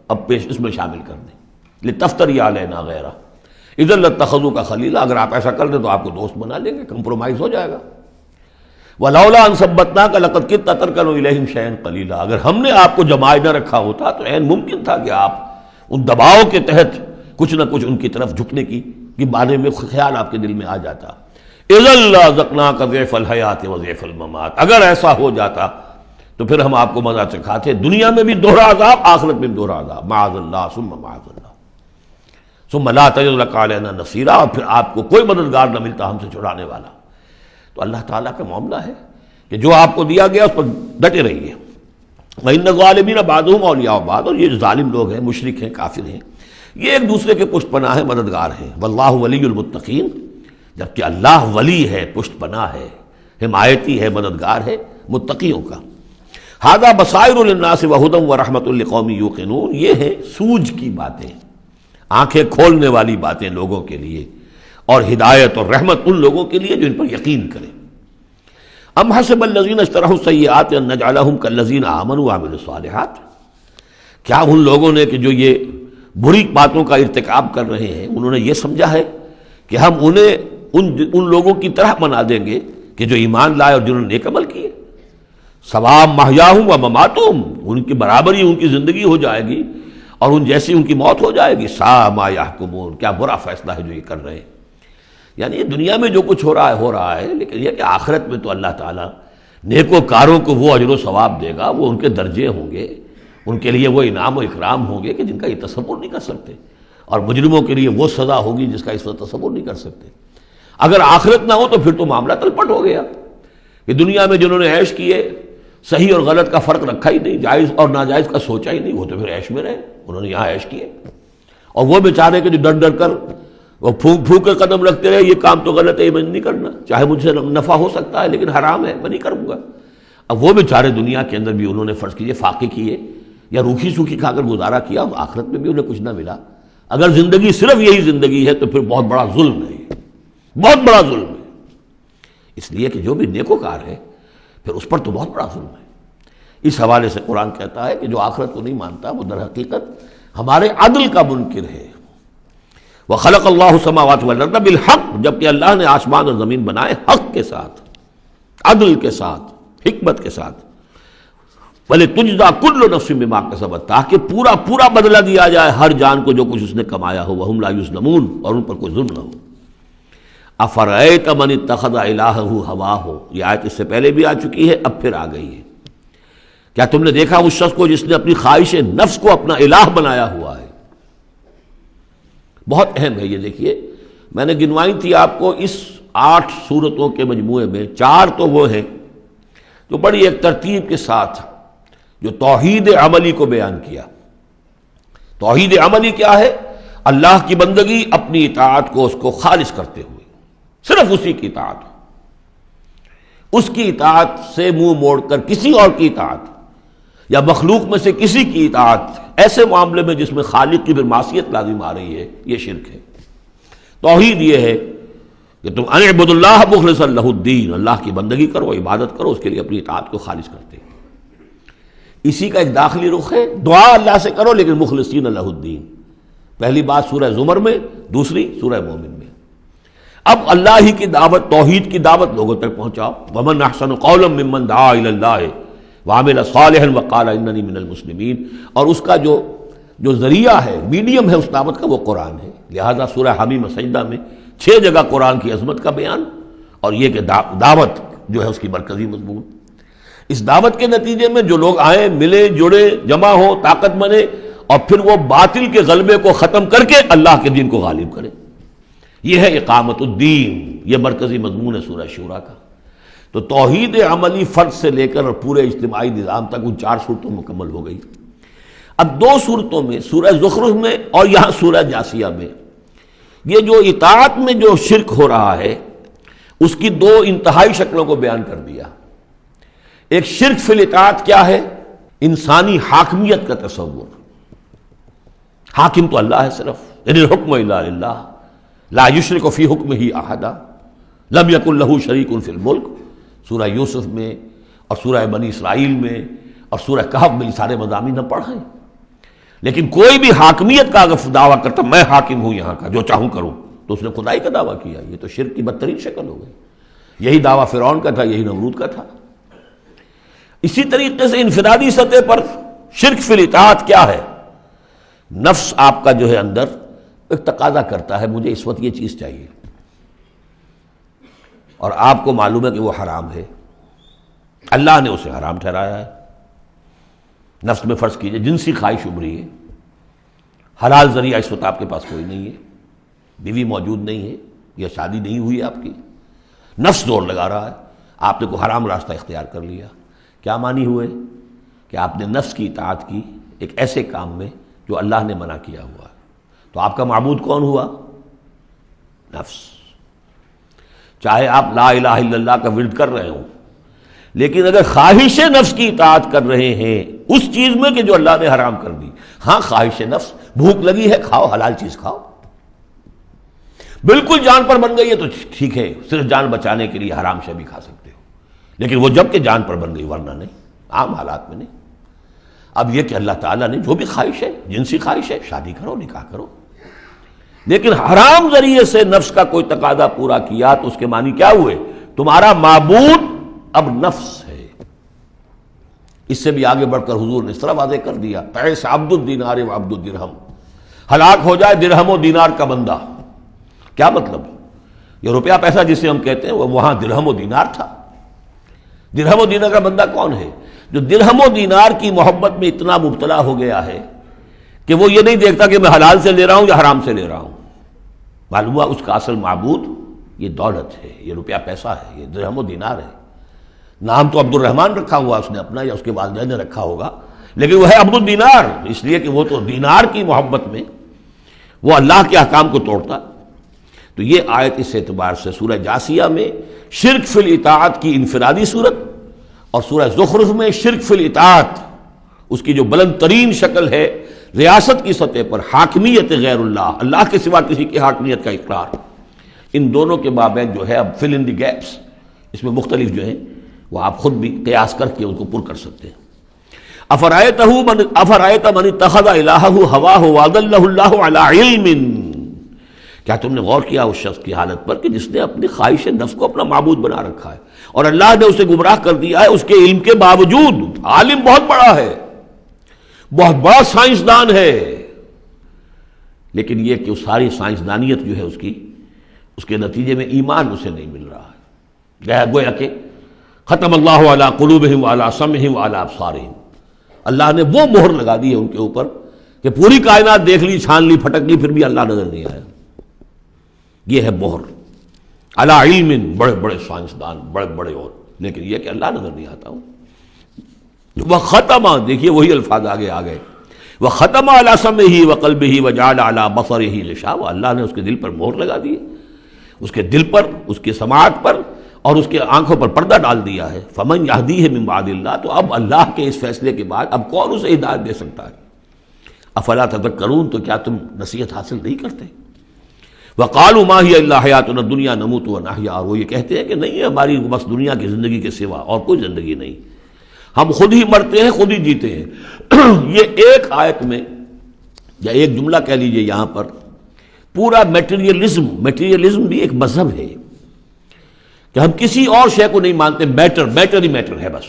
اب پیش اس میں شامل کر دیں۔ لِتَفْتَرِيَ عَلَيْنَا غَيْرَهُ إِذًا لَاتَّخَذُوكَ خَلِيلًا، اگر آپ ایسا کر دیں تو آپ کو دوست بنا لیں گے، کمپرومائز ہو جائے گا۔ وَلَوْلَا أَن ثَبَّتْنَاكَ لَقَدْ كِدتَّ تَرْكَنُ إِلَيْهِمْ شَيْئًا قَلِيلًا، اگر ہم نے آپ کو جمائے نہ رکھا ہوتا تو عین ممکن تھا کہ آپ ان دباؤ کے تحت کچھ نہ کچھ ان کی طرف جھکنے کی بارے میں خیال آپ کے دل میں آ جاتا۔ إِذًا لَأَذَقْنَاكَ ضِعْفَ الْحَيَاةِ وَضِعْفَ الْمَمَاتِ، اگر ایسا ہو جاتا تو پھر ہم آپ کو مزہ چکھاتے، دنیا میں بھی دوہرا عذاب، آخرت میں بھی دوہرا عذاب، معاذ اللہ ثم معاذ اللہ ثم لا تجد لك علينا نصيرا، اور پھر آپ کو کوئی مددگار نہ ملتا ہم سے چھڑانے والا۔ تو اللہ تعالیٰ کا معاملہ ہے کہ جو آپ کو دیا گیا اس پر ڈٹے رہیے۔ وَإِنَّ الظَّالِمِينَ بَعْضُهُمْ أَوْلِيَاءُ بَعْضٍ، اور یہ جو ظالم لوگ ہیں، مشرک ہیں، کافر ہیں، یہ ایک دوسرے کے پشت پناہ ہیں، مددگار ہیں۔ وَاللَّهُ وَلِيُّ الْمُتَّقِينَ، جبکہ اللہ ولی ہے، پشت پناہ ہے، حمایتی ہے، مددگار ہے متقیوں کا۔ هَذَا بَصَائِرُ لِلنَّاسِ وَهُدًى وَرَحْمَةٌ لِقَوْمٍ يُوقِنُونَ، یہ ہیں سوجھ کی باتیں، آنکھیں کھولنے والی باتیں لوگوں کے لیے، اور ہدایت اور رحمت ان لوگوں کے لیے جو ان پر یقین کریں۔ ام حسب الذین اشتروا السیئات ان نجعلہم کالذین آمنوا وعملوا الصالحات، کیا ان لوگوں نے کہ جو یہ بری باتوں کا ارتکاب کر رہے ہیں انہوں نے یہ سمجھا ہے کہ ہم انہیں ان لوگوں کی طرح بنا دیں گے کہ جو ایمان لائے اور جنہوں نے نیک عمل کیے؟ سواء محیاہم و مماتہم، ان کی برابری ان کی زندگی ہو جائے گی اور ان جیسی ان کی موت ہو جائے گی۔ ساء ما یحکمون، کیا برا فیصلہ ہے جو یہ کر رہے ہیں۔ یعنی یہ دنیا میں جو کچھ ہو رہا ہے، لیکن یہ کہ آخرت میں تو اللہ تعالیٰ نیکوکاروں کو وہ اجر و ثواب دے گا، وہ ان کے درجے ہوں گے، ان کے لیے وہ انعام و اکرام ہوں گے کہ جن کا یہ تصور نہیں کر سکتے، اور مجرموں کے لیے وہ سزا ہوگی جس کا اس وقت تصور نہیں کر سکتے۔ اگر آخرت نہ ہو تو پھر تو معاملہ تلپٹ ہو گیا کہ دنیا میں جنہوں نے عیش کیے، صحیح اور غلط کا فرق رکھا ہی نہیں، جائز اور ناجائز کا سوچا ہی نہیں، وہ تو پھر عیش میں رہے، انہوں نے یہاں عیش کیے۔ اور وہ بیچارے کہ جو ڈر ڈر کر وہ پھونک پھونک کے قدم رکھتے رہے، یہ کام تو غلط ہے، یہ میں نہیں کرنا، چاہے مجھ سے نفع ہو سکتا ہے لیکن حرام ہے، میں نہیں کروں گا۔ اب وہ بیچارے دنیا کے اندر بھی انہوں نے فرض کیجئے فاقے کیے یا روکھی سوکھی کھا کر گزارا کیا، آخرت میں بھی انہیں کچھ نہ ملا۔ اگر زندگی صرف یہی زندگی ہے تو پھر بہت بڑا ظلم ہے، بہت بڑا ظلم ہے۔ اس لیے کہ جو بھی نیکوکار ہے پھر اس پر تو بہت بڑا ظلم ہے۔ اس حوالے سے قرآن کہتا ہے کہ جو آخرت کو نہیں مانتا وہ در حقیقت ہمارے عدل کا منکر ہے۔ وَخَلَقَ اللَّهُ السَّمَاوَاتِ وَالْأَرْضَ بِالْحَقِّ، جبکہ اللہ نے آسمان اور زمین بنائے حق کے ساتھ، عدل کے ساتھ، حکمت کے ساتھ۔ وَلِتُجْزَىٰ كُلُّ نَفْسٍ بِمَا كَسَبَتْ، تاکہ پورا بدلہ دیا جائے ہر جان کو جو کچھ اس نے کمایا ہو، وَهُمْ لَا يُظْلَمُونَ، اور ان پر کوئی ظلم نہ ہو۔ أَفَرَأَيْتَ مَنِ اتَّخَذَ إِلَٰهَهُ هَوَاهُ، یہ آیت اس سے پہلے بھی آ چکی ہے، اب پھر آ گئی ہے۔ کیا تم نے دیکھا اس شخص کو جس نے اپنی خواہش نفس کو اپنا الہ بنایا ہوا ہے؟ بہت اہم ہے یہ۔ دیکھیے میں نے گنوائی تھی آپ کو اس 8 صورتوں کے مجموعے میں 4 تو وہ ہیں جو بڑی ایک ترتیب کے ساتھ جو توحید عملی کو بیان کیا۔ توحید عملی کیا ہے؟ اللہ کی بندگی، اپنی اطاعت کو اس کو خالص کرتے ہوئے، صرف اسی کی اطاعت، اس کی اطاعت سے منہ موڑ کر کسی اور کی اطاعت یا مخلوق میں سے کسی کی اطاعت ایسے معاملے میں جس میں خالق کی پھر معصیت لازم آ رہی ہے، یہ شرک ہے۔ توحید یہ ہے کہ تم ان اعبدوا اللہ مخلصا لہ الدین، اللہ کی بندگی کرو، عبادت کرو، اس کے لیے اپنی اطاعت کو خالص کرتے ہیں۔ اسی کا ایک داخلی رخ ہے، دعا اللہ سے کرو لیکن مخلصین لہ الدین۔ پہلی بات سورہ زمر میں، دوسری سورہ مومن میں۔ اب اللہ ہی کی دعوت، توحید کی دعوت لوگوں تک پہنچاؤ۔ ومن احسن قولا ممن دعا الی اللہ وعمل صالحا وقال اننی من المسلمین، اور اس کا جو ذریعہ ہے، میڈیم ہے اس دعوت کا، وہ قرآن ہے۔ لہذا سورہ حمیم سجدہ میں 6 جگہ قرآن کی عظمت کا بیان، اور یہ کہ دعوت جو ہے اس کی مرکزی مضمون۔ اس دعوت کے نتیجے میں جو لوگ آئیں، ملے، جڑے، جمع ہو، طاقت بنے، اور پھر وہ باطل کے غلبے کو ختم کر کے اللہ کے دین کو غالب کرے، یہ ہے اقامت الدین، یہ مرکزی مضمون ہے سورہ شورا کا۔ تو توحید عملی فرد سے لے کر اور پورے اجتماعی نظام تک ان 4 صورتوں مکمل ہو گئی۔ اب 2 صورتوں میں، سورہ زخرف میں اور یہاں سورہ جاسیہ میں، یہ جو اطاعت میں جو شرک ہو رہا ہے اس کی 2 انتہائی شکلوں کو بیان کر دیا۔ ایک شرک فی الاطاعت کیا ہے؟ انسانی حاکمیت کا تصور، حاکم تو اللہ ہے صرف، ان الحکم الا للہ لا یشرک فی حکمہ احدا لم یکن لہ شریک فی الملک، سورہ یوسف میں اور سورہ بنی اسرائیل میں اور سورہ کہف میں یہ سارے مضامین ہم پڑھ رہے ہیں۔ لیکن کوئی بھی حاکمیت کا اگر دعویٰ کرتا میں حاکم ہوں یہاں کا، جو چاہوں کروں، تو اس نے خدائی کا دعویٰ کیا، یہ تو شرک کی بدترین شکل ہو گئی۔ یہی دعویٰ فرعون کا تھا، یہی نمرود کا تھا۔ اسی طریقے سے انفرادی سطح پر شرک فی الاطاعت کیا ہے؟ نفس آپ کا جو ہے اندر ایک تقاضا کرتا ہے مجھے اس وقت یہ چیز چاہیے، اور آپ کو معلوم ہے کہ وہ حرام ہے، اللہ نے اسے حرام ٹھہرایا ہے۔ نفس میں فرض کیجئے جنسی خواہش ابھری ہے، حلال ذریعہ اس وقت آپ کے پاس کوئی نہیں ہے، بیوی موجود نہیں ہے یا شادی نہیں ہوئی ہے آپ کی، نفس زور لگا رہا ہے، آپ نے کوئی حرام راستہ اختیار کر لیا۔ کیا معنی ہوئے؟ کہ آپ نے نفس کی اطاعت کی ایک ایسے کام میں جو اللہ نے منع کیا ہوا ہے۔ تو آپ کا معبود کون ہوا؟ نفس۔ چاہے آپ لا الہ الا اللہ کا ورد کر رہے ہوں، لیکن اگر خواہش نفس کی اطاعت کر رہے ہیں اس چیز میں کہ جو اللہ نے حرام کر دی، ہاں خواہش نفس، بھوک لگی ہے کھاؤ، حلال چیز کھاؤ، بالکل جان پر بن گئی ہے تو ٹھیک ہے، صرف جان بچانے کے لیے حرام شے بھی کھا سکتے ہو، لیکن وہ جب کہ جان پر بن گئی، ورنہ نہیں، عام حالات میں نہیں۔ اب یہ کہ اللہ تعالیٰ نے جو بھی خواہش ہے، جنسی خواہش ہے، شادی کرو، نکاح کرو، لیکن حرام ذریعے سے نفس کا کوئی تقاضا پورا کیا تو اس کے معنی کیا ہوئے؟ تمہارا معبود اب نفس ہے۔ اس سے بھی آگے بڑھ کر حضور نے اس طرح واضح کر دیا، تعس عبد الدینار و عبد الدرہم، ہلاک ہو جائے درہم و دینار کا بندہ۔ کیا مطلب؟ یہ روپیہ پیسہ جسے ہم کہتے ہیں وہ وہاں درہم و دینار تھا۔ درہم و دینار کا بندہ کون ہے؟ جو درہم و دینار کی محبت میں اتنا مبتلا ہو گیا ہے کہ وہ یہ نہیں دیکھتا کہ میں حلال سے لے رہا ہوں یا حرام سے لے رہا ہوں۔ معلوم ہوا اس کا اصل معبود یہ دولت ہے، یہ روپیہ پیسہ ہے، یہ درہم و دینار ہے۔ نام تو عبد الرحمن رکھا ہوا اس نے اپنا یا اس کے والدین نے رکھا ہوگا، لیکن وہ ہے عبد الدینار، اس لیے کہ وہ تو دینار کی محبت میں وہ اللہ کے احکام کو توڑتا۔ تو یہ آیت اس اعتبار سے سورہ جاسیہ میں شرک فی الاطاعت کی انفرادی صورت، اور سورہ زخرف میں شرک فی الاطاعت اس کی جو بلند ترین شکل ہے ریاست کی سطح پر، حاکمیت غیر اللہ، اللہ کے سوا کسی کی حاکمیت کا اقرار، ان دونوں کے مابین جو ہے اب فل ان دی گیپس اس میں مختلف جو ہیں وہ آپ خود بھی قیاس کر کے ان کو پر کر سکتے ہیں۔ افرأیت من اتخذ الہہ ہواہ واضلہ اللہ علی علم، کیا تم نے غور کیا اس شخص کی حالت پر کہ جس نے اپنی خواہش نفس کو اپنا معبود بنا رکھا ہے اور اللہ نے اسے گمراہ کر دیا ہے اس کے علم کے باوجود؟ عالم بہت بڑا ہے، بہت بڑا سائنسدان ہے، لیکن یہ کہ اس ساری سائنسدانیت جو ہے اس کے نتیجے میں ایمان اسے نہیں مل رہا ہے۔ گویا کہ ختم اللہ علی قلوبہم وعلی سمعہم وعلی ابصارہم، اللہ نے وہ مہر لگا دی ہے ان کے اوپر کہ پوری کائنات دیکھ لی، چھان لی، پھٹک لی، پھر بھی اللہ نظر نہیں آیا۔ یہ ہے مہر علی علم، بڑے بڑے سائنسدان، بڑے بڑے، اور لیکن یہ کہ اللہ نظر نہیں آتا ہوں۔ وختم، دیکھیے وہی الفاظ آگے آ گئے، وختم علی سمعہ وقلبہ وجعل علی بصرہ غشاوہ، اللہ نے اس کے دل پر مہر لگا دی، اس کے دل پر، اس کی سماعت پر اور اس کے آنکھوں پر پردہ ڈال دیا ہے۔ فمن یہدیہ من بعد اللہ، تو اب اللہ کے اس فیصلے کے بعد اب کون اسے ہدایت دے سکتا ہے؟ افلا تذکرون، تو کیا تم نصیحت حاصل نہیں کرتے؟ وقالوا ما هي الا حیاتنا الدنیا نموت ونحیا، اور وہ یہ کہتے ہیں کہ نہیں ہے ہماری بس دنیا کی زندگی کے سوا اور کوئی زندگی نہیں، ہم خود ہی مرتے ہیں خود ہی جیتے ہیں۔ یہ ایک آیت میں یا ایک جملہ کہہ لیجئے یہاں پر پورا میٹیریلزم بھی ایک مذہب ہے کہ ہم کسی اور شے کو نہیں مانتے، میٹر ہی میٹر ہے، بس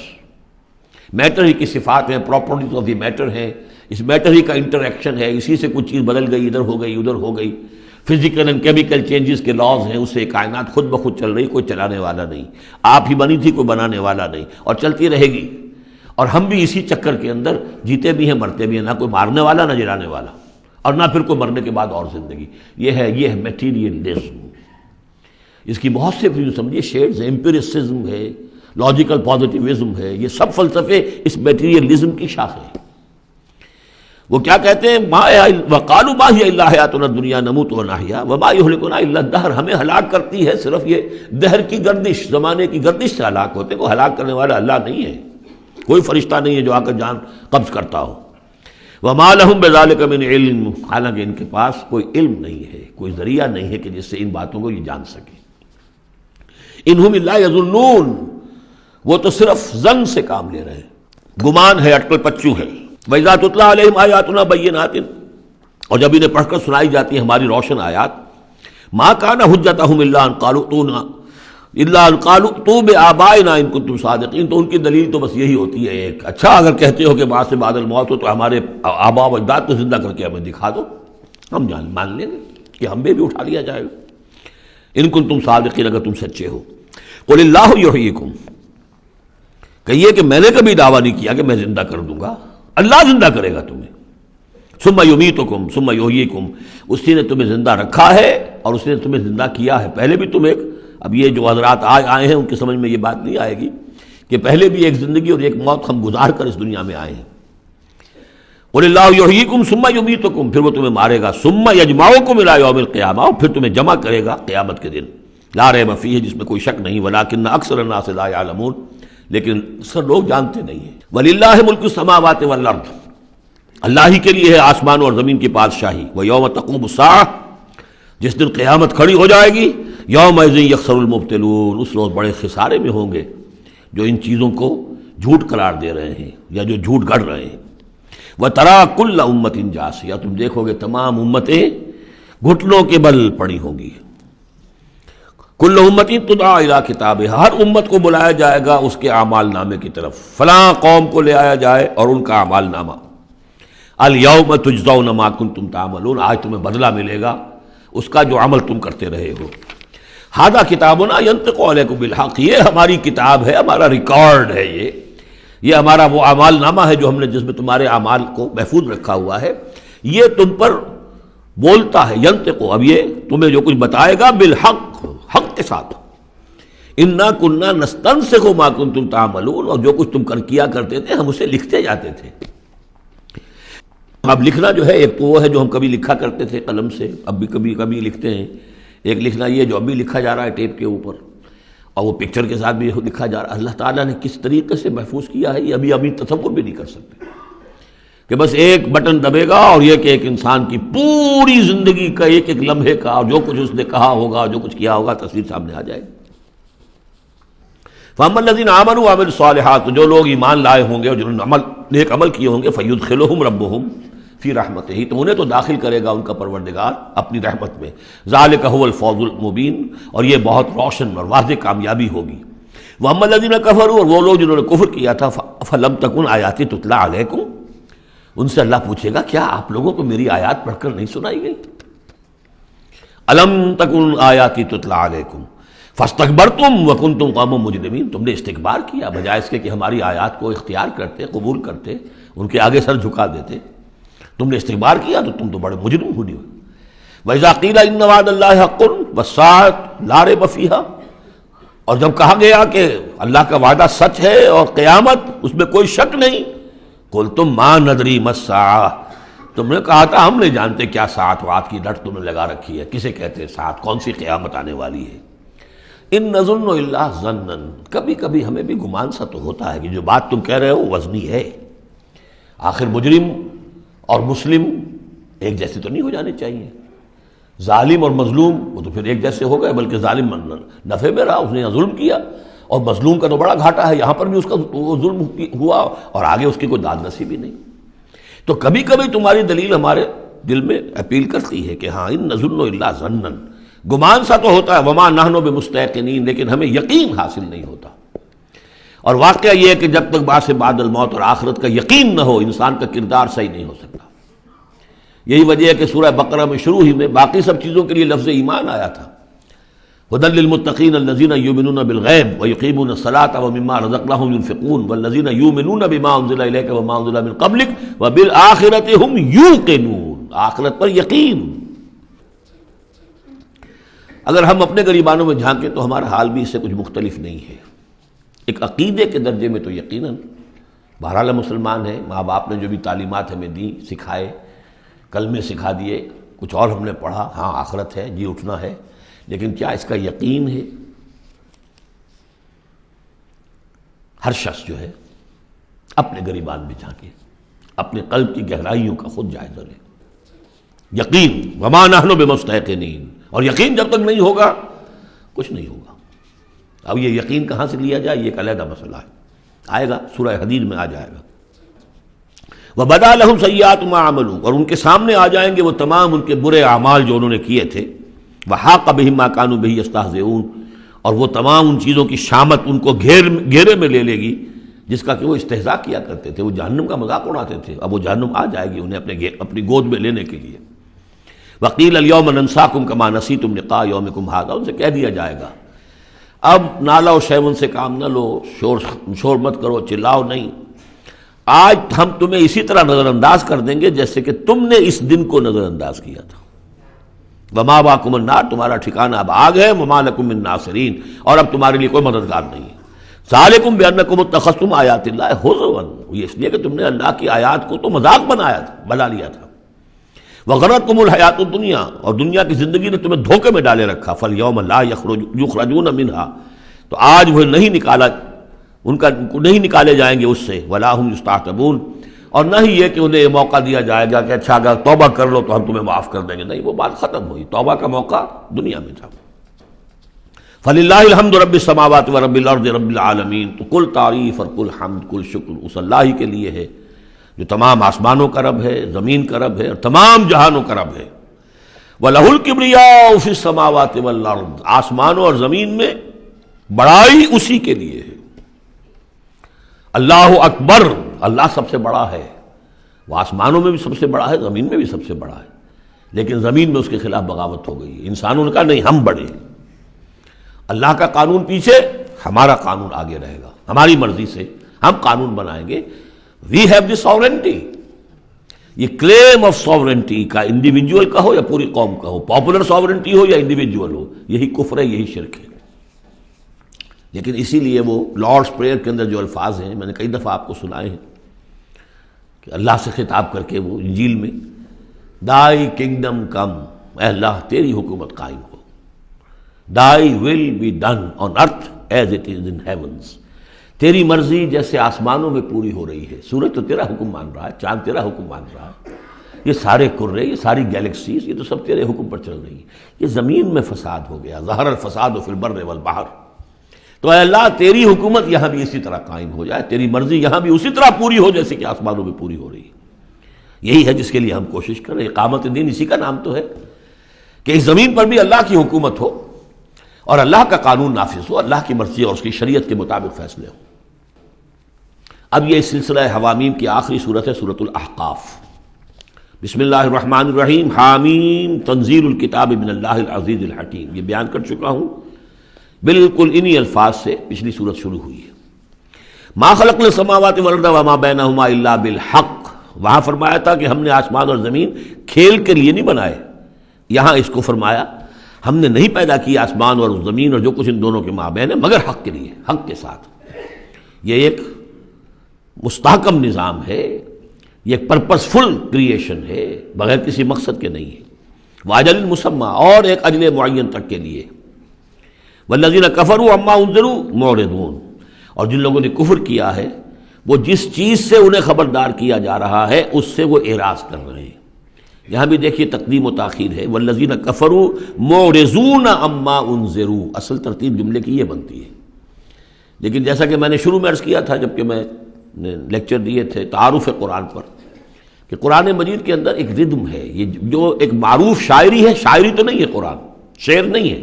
میٹر ہی کی صفات ہیں، پراپرٹیز آف دی میٹر ہیں، اس میٹر ہی کا انٹریکشن ہے، اسی سے کچھ چیز بدل گئی، ادھر ہو گئی ادھر ہو گئی، فزیکل اینڈ کیمیکل چینجز کے لاز ہیں، اس سے کائنات خود بخود چل رہی، کوئی چلانے والا نہیں، آپ ہی بنی تھی کوئی بنانے والا نہیں، اور چلتی رہے گی، اور ہم بھی اسی چکر کے اندر جیتے بھی ہیں مرتے بھی ہیں، نہ کوئی مارنے والا نہ جلانے والا، اور نہ پھر کوئی مرنے کے بعد اور زندگی۔ یہ ہے میٹیریلزم، اس کی بہت سے پھر سمجھیے شیڈز ہیں، ایمپیریسزم ہے، لاجیکل پازیٹیوزم ہے، یہ سب فلسفے اس میٹیریلزم کی شاخیں ہیں۔ وہ کیا کہتے ہیں؟ وقالوا ما هي الا حیاتنا الدنیا نموت ونحیا وما یہلکنا الا الدہر، ہمیں ہلاک کرتی ہے صرف یہ دہر کی گردش، زمانے کی گردش سے ہلاک ہوتے، کوئی ہلاک کرنے والا اللہ نہیں ہے، کوئی فرشتہ نہیں ہے جو آ کر جان قبض کرتا ہو۔ وما لهم بذلک من علم، حالانکہ ان کے پاس کوئی علم نہیں ہے، کوئی ذریعہ نہیں ہے کہ جس سے ان باتوں کو یہ جان سکے۔ انہم الا یظنون، وہ تو صرف ظن سے کام لے رہے ہیں، گمان ہے، اٹکل پچو ہے۔ وَإِذَا تُتْلَىٰ عَلَيْهِمْ آيَاتُنَا بَيِّنَاتٍ، اور جب انہیں پڑھ کر سنائی جاتی ہیں ہماری روشن آیات، مَا كَانَ حُجَّتُهُمْ إِلَّا أَن قَالُوا ائْتُوا بِآبَائِنَا إِن كُنتُمْ صَادِقِينَ، تو ان کی دلیل تو بس یہی ہوتی ہے ایک، اچھا اگر کہتے ہو کہ بعد سے بعد الموت ہو تو ہمارے آباء و اجداد کو زندہ کر کے ہمیں دکھا دو، ہم مان لیں گے کہ ہمیں بھی اٹھا لیا جائے گا، ان کنتم صادقین، اگر تم سچے ہو۔ قُلِ اللَّهُ يُحْيِيكُمْ، کہیے کہ میں نے کبھی دعویٰ نہیں کیا کہ میں زندہ کر دوں گا، اللہ زندہ کرے گا تمہیں۔ ثم یمیتکم ثم یحییکم، اسی نے تمہیں زندہ رکھا ہے اور اس نے تمہیں زندہ کیا ہے۔ پہلے بھی تم ایک، اب یہ جو حضرات آئے ہیں ان کی سمجھ میں یہ بات نہیں آئے گی کہ پہلے بھی ایک زندگی اور ایک موت ہم گزار کر اس دنیا میں آئے ہیں۔ قل اللہ یحییکم ثم یمیتکم، پھر وہ تمہیں مارے گا، ثم یجمعکم الی یوم القیامہ، اور پھر تمہیں جمع کرے گا قیامت کے دن، لا ریب فیہ، جس میں کوئی شک نہیں، ولکن اکثر الناس لا یعلمون، لیکن اکثر لوگ جانتے نہیں ہیں۔ وَلِلَّهِ مُلْكُ السَّمَاوَاتِ وَالْأَرْضِ، اللہ ہی کے لیے ہے آسمانوں اور زمین کی بادشاہی۔ وَيَوْمَ تَقُومُ السَّاعَةُ، جس دن قیامت کھڑی ہو جائے گی، يَوْمَئِذٍ يَخْسَرُ الْمُبْطِلُونَ، اس روز بڑے خسارے میں ہوں گے جو ان چیزوں کو جھوٹ قرار دے رہے ہیں یا جو جھوٹ گڑھ رہے ہیں۔ وَتَرَىٰ كُلَّ أُمَّةٍ جَاثِیَةً، تم دیکھو گے تمام امتیں گھٹنوں کے بل پڑی ہوں گی. کل امت تدعیٰ الی کتابہا، ہر امت کو بلایا جائے گا اس کے اعمال نامے کی طرف. فلاں قوم کو لے آیا جائے اور ان کا اعمال نامہ. الیوم تجزون ما کنتم تعملون، آج تمہیں بدلہ ملے گا اس کا جو عمل تم کرتے رہے ہو. ھذا کتابنا ینطق علیکم بالحق، یہ ہماری کتاب ہے، ہمارا ریکارڈ ہے، یہ ہمارا وہ اعمال نامہ ہے جو ہم نے جس میں تمہارے اعمال کو محفوظ رکھا ہوا ہے، یہ تم پر بولتا ہے. ینطق، اب یہ تمہیں جو کچھ بتائے گا بالحق، حق کے ساتھ. انا کنا نستنسخ ما کنتم تعملون، اور جو کچھ تم کیا کرتے تھے ہم اسے لکھتے جاتے تھے. اب لکھنا جو ہے ایک تو وہ ہے جو ہم کبھی لکھا کرتے تھے قلم سے، اب بھی کبھی لکھتے ہیں. ایک لکھنا یہ جو ابھی لکھا جا رہا ہے ٹیپ کے اوپر، اور وہ پکچر کے ساتھ بھی لکھا جا رہا ہے. اللہ تعالیٰ نے کس طریقے سے محفوظ کیا ہے یہ ابھی تصور بھی نہیں کر سکتے، کہ بس ایک بٹن دبے گا اور یہ کہ ایک انسان کی پوری زندگی کا ایک ایک لمحے کا اور جو کچھ اس نے کہا ہوگا، جو کچھ کیا ہوگا، تصویر سامنے آ جائے گی. فَأَمَّا الَّذِينَ آمَنُوا وَعَمِلُوا الصَّالِحَاتِ، جو لوگ ایمان لائے ہوں گے اور جنہوں نے نیک عمل کیے ہوں گے، فَيُدْخِلُهُمْ رَبُّهُمْ فِي رَحْمَتِهِ، تو انہیں تو داخل کرے گا ان کا پروردگار اپنی رحمت میں. ذَلِكَ هُوَ الْفَوْزُ الْمُبِينُ، اور یہ بہت روشن اور واضح کامیابی ہوگی. وَأَمَّا الَّذِينَ كَفَرُوا، اور وہ لوگ جنہوں نے کفر کیا تھا، فَلَمْ تَكُنْ آيَاتِي تُتْلَىٰ عَلَيْكُمْ، ان سے اللہ پوچھے گا کیا آپ لوگوں کو میری آیات پڑھ کر نہیں سنائی گئی؟ الم تکن آیاتی تتلی علیکم فاستکبرتم وکنتم قوما مجرمین، تم نے استکبار کیا بجائے اس کے کہ ہماری آیات کو اختیار کرتے، قبول کرتے، ان کے آگے سر جھکا دیتے. تم نے استکبار کیا تو تم تو بڑے مجرم ہوئے. وَإِذَا قِيلَ إِنَّ وَعْدَ اللَّهِ حَقٌّ وَالسَّاعَةُ لَا رَيْبَ فِيهَا، اور جب کہا گیا کہ اللہ کا وعدہ سچ ہے اور قیامت اس میں کوئی شک نہیں، قُلْتُم مَا نَدْرِي مَا السَّاعَةُ، تم نے کہا تھا ہم نہیں جانتے کیا ساعت وعد کی لٹ تم نے لگا رکھی ہے، کسے کہتے ہیں ساعت، کون سی قیامت آنے والی ہے. ان نظن الا ظنا، کبھی کبھی ہمیں بھی گمان سا تو ہوتا ہے کہ جو بات تم کہہ رہے ہو وزنی ہے. آخر مجرم اور مسلم ایک جیسے تو نہیں ہو جانے چاہیے. ظالم اور مظلوم وہ تو پھر ایک جیسے ہو گئے، بلکہ ظالم نفع میں رہا، اس نے ظلم کیا، اور مظلوم کا تو بڑا گھاٹا ہے، یہاں پر بھی اس کا ظلم ہوا اور آگے اس کی کوئی داد نصیبی نہیں. تو کبھی کبھی تمہاری دلیل ہمارے دل میں اپیل کرتی ہے کہ ہاں ان نظن الا ظنا، گمان سا تو ہوتا ہے، وما نحن بمستيقنين، لیکن ہمیں یقین حاصل نہیں ہوتا. اور واقعہ یہ ہے کہ جب تک بعث بعد الموت اور آخرت کا یقین نہ ہو انسان کا کردار صحیح نہیں ہو سکتا. یہی وجہ ہے کہ سورہ بقرہ میں شروع ہی میں باقی سب چیزوں کے لیے لفظ ایمان آیا تھا. ھدی للمتقین الذین یؤمنون بالغیب ویقیمون الصلاۃ ومما رزقناہم ینفقون والذین یؤمنون بما انزل الیک وما انزل من قبلک وبالآخرۃ ھم یوقنون، آخرت پر یقین. اگر ہم اپنے غریبانوں میں جھانکیں تو ہمارا حال بھی اس سے کچھ مختلف نہیں ہے. ایک عقیدے کے درجے میں تو یقیناً بہرحال مسلمان ہیں، ماں باپ نے جو بھی تعلیمات ہمیں دی، سکھائے، کلمے سکھا دیے، کچھ اور ہم نے پڑھا، ہاں آخرت ہے، جی اٹھنا ہے، لیکن کیا اس کا یقین ہے؟ ہر شخص جو ہے اپنے غریبان میں جھانکے، اپنے قلب کی گہرائیوں کا خود جائزہ لے. یقین وما نحن بمستيقنين، اور یقین جب تک نہیں ہوگا کچھ نہیں ہوگا. اب یہ یقین کہاں سے لیا جائے یہ ایک علیحدہ مسئلہ ہے، آئے گا سورہ حدید میں آ جائے گا. وَبَدَا لَهُمْ سَيِّئَاتُ مَا عَمَلُوا، اور ان کے سامنے آ جائیں گے وہ تمام ان کے برے اعمال جو انہوں نے کیے تھے. وَحَاقَ بِهِم مَا كَانُوا بِهِ يَسْتَهْزِئُونَ، اور وہ تمام ان چیزوں کی شامت ان کو گھیرے میں لے لے گی جس کا کہ وہ استہزاء کیا کرتے تھے، وہ جہنم کا مذاق اڑاتے تھے. اب وہ جہنم آ جائے گی انہیں اپنی گود میں لینے کے لیے. وَقِيلَ الْيَوْمَ نَنْسَاكُمْ كَمَا نَسِيتُمْ لِقَاءَ يَوْمِكُمْ هَذَا، ان سے کہہ دیا جائے گا اب نالا و شیون سے کام نہ لو، شور مت کرو، چلاؤ نہیں، آج ہم تمہیں اسی طرح نظر انداز کر دیں گے جیسے کہ تم نے اس دن کو نظر انداز کیا تھا. وَمَأْوَاكُمُ النَّارُ، تمہارا ٹھکانہ اب آگ ہے. وَمَا لَكُم مِّن نَاصِرِينَ، اور اب تمہارے لیے کوئی مددگار نہیں ہے. ذَلِكُمْ بِأَنَّكُمُ اتَّخَذْتُمْ آيَاتِ اللَّهِ هُزُوًا، یہ اس لیے کہ تم نے اللہ کی آیات کو تو مذاق بنا لیا تھا. وَغَرَّتْكُمُ الْحَيَاةُ الدُّنْيَا، اور دنیا کی زندگی نے تمہیں دھوکے میں ڈالے رکھا. فَالْيَوْمَ لَا يُخْرَجُونَ مِنْهَا، تو آج وہ نہیں نکالے جائیں گے اس سے. وَلَا هُمْ يُسْتَعْتَبُونَ، اور نہ ہی یہ کہ انہیں یہ موقع دیا جائے گا کہ اچھا اگر توبہ کر لو تو ہم تمہیں معاف کر دیں گے. نہیں، وہ بات ختم ہوئی، توبہ کا موقع دنیا میں تھا. فَلِلَّهِ الْحَمْدُ رَبِّ السَّمَاوَاتِ وَرَبِّ الْأَرْضِ رَبِّ الْعَالَمِينَ، تو کل تعریف اور کل حمد کل شکر اس اللہ ہی کے لیے ہے جو تمام آسمانوں کا رب ہے، زمین کا رب ہے اور تمام جہانوں کا رب ہے۔ وَلَهُ الْكِبْرِيَاءُ فِي السَّمَاوَاتِ وَالْأَرْضِ، آسمان اور زمین میں بڑائی اسی کے لیے ہے۔ اللہ اکبر، اللہ سب سے بڑا ہے، وہ آسمانوں میں بھی سب سے بڑا ہے، زمین میں بھی سب سے بڑا ہے، لیکن زمین میں اس کے خلاف بغاوت ہو گئی ہے۔ انسانوں نے کہا نہیں ہم بڑے ہیں، اللہ کا قانون پیچھے، ہمارا قانون آگے رہے گا، ہماری مرضی سے ہم قانون بنائیں گے۔ وی ہیو دی ساورنٹی، یہ کلیم آف ساورنٹی کا انڈیویجول کا ہو یا پوری قوم کا ہو، پاپولر ساورنٹی ہو یا انڈیویجول ہو، یہی کفر ہے، یہی شرک ہے۔ لیکن اسی لیے وہ لارڈس پریئر کے اندر جو الفاظ ہیں، میں نے کئی دفعہ آپ کو سنائے ہیں کہ اللہ سے خطاب کر کے وہ انجیل میں دائی کنگڈم کم، اے اللہ تیری حکومت قائم ہو، thy will be done on earth as it is in heavens, تیری مرضی جیسے آسمانوں میں پوری ہو رہی ہے۔ سورج تو تیرا حکم مان رہا ہے، چاند تیرا حکم مان رہا ہے، یہ سارے کرے، یہ ساری گیلیکسیز، یہ تو سب تیرے حکم پر چل رہی ہے۔ یہ زمین میں فساد ہو گیا، ظہر الفساد فی البر والبحر، تو اے اللہ تیری حکومت یہاں بھی اسی طرح قائم ہو جائے، تیری مرضی یہاں بھی اسی طرح پوری ہو جیسے کہ آسمانوں میں پوری ہو رہی ہے۔ یہی ہے جس کے لیے ہم کوشش کر رہے ہیں۔ اقامت دین اسی کا نام تو ہے کہ اس زمین پر بھی اللہ کی حکومت ہو اور اللہ کا قانون نافذ ہو، اللہ کی مرضی اور اس کی شریعت کے مطابق فیصلے ہوں۔ اب یہ سلسلہ حوامیم کی آخری صورت ہے، سورۃ الاحقاف۔ بسم اللہ الرحمن الرحیم، حامیم تنزیل الکتاب من اللہ العزیز الحکیم، یہ بیان کر چکا ہوں، بالکل انہی الفاظ سے پچھلی صورت شروع ہوئی ہے۔ ما خلقنا السماوات والارض وما بینہما الا بالحق، وہاں فرمایا تھا کہ ہم نے آسمان اور زمین کھیل کے لیے نہیں بنائے، یہاں اس کو فرمایا ہم نے نہیں پیدا کی آسمان اور زمین اور جو کچھ ان دونوں کے مابین ہے مگر حق کے لیے، حق کے ساتھ۔ یہ ایک مستحکم نظام ہے، یہ ایک پرپسفل کریشن ہے، بغیر کسی مقصد کے نہیں ہے، واجل مسمى، اور ایک اجل معین تک کے لیے۔ والذین کفروا عما انذروا معرضون، اور جن لوگوں نے کفر کیا ہے وہ جس چیز سے انہیں خبردار کیا جا رہا ہے اس سے وہ اعراض کر رہے ہیں۔ یہاں بھی دیکھیے تقدیم و تاخیر ہے، والذین کفروا معرضون عما انذروا، اصل ترتیب جملے کی یہ بنتی ہے، لیکن جیسا کہ میں نے شروع میں عرض کیا تھا جبکہ میں نے لیکچر دیے تھے تعارف قرآن پر، کہ قرآن مجید کے اندر ایک ردم ہے، یہ جو ایک معروف شاعری ہے، شاعری تو نہیں ہے قرآن، شعر نہیں ہے،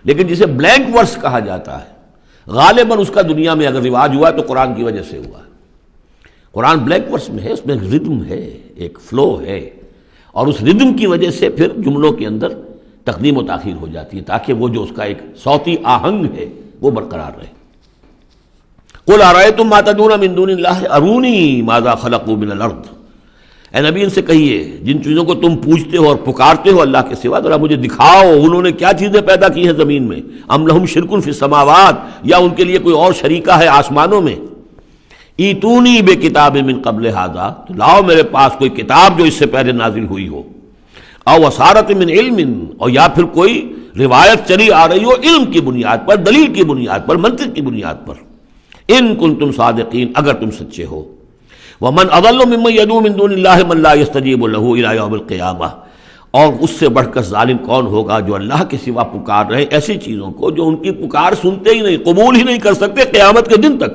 لیکن جسے بلینک ورس کہا جاتا ہے، غالباً اس کا دنیا میں اگر رواج ہوا ہے تو قرآن کی وجہ سے ہوا ہے۔ قرآن بلینک ورس میں ہے، اس میں ایک ردم ہے، ایک فلو ہے، اور اس ردم کی وجہ سے پھر جملوں کے اندر تقدیم و تاخیر ہو جاتی ہے تاکہ وہ جو اس کا ایک صوتی آہنگ ہے وہ برقرار رہے۔ قُلْ أَرَأَيْتُم مَّا تَدْعُونَ مِن دُونِ اللَّهِ أَرُونِي مَاذَا خَلَقُوا مِنَ الْأَرْضِ، اے نبی ان سے کہیے جن چیزوں کو تم پوجتے ہو اور پکارتے ہو اللہ کے سوا، ذرا مجھے دکھاؤ انہوں نے کیا چیزیں پیدا کی ہیں زمین میں۔ ام لہم شرک فی السماوات، یا ان کے لیے کوئی اور شریکہ ہے آسمانوں میں۔ ایتونی بے کتاب من قبل ھذا، تو لاؤ میرے پاس کوئی کتاب جو اس سے پہلے نازل ہوئی ہو، او وصارت من علم، اور یا پھر کوئی روایت چلی آ رہی ہو علم کی بنیاد پر، دلیل کی بنیاد پر، منطق کی بنیاد پر، ان کنتم صادقین، اگر تم سچے ہو۔ ومن اضل ممن يدعو من دون اللہ من لا يستجیب له الى یوم القیامہ، اور اس سے بڑھ کر ظالم کون ہوگا جو اللہ کے سوا پکار رہے ایسی چیزوں کو جو ان کی پکار سنتے ہی نہیں، قبول ہی نہیں کر سکتے قیامت کے دن تک۔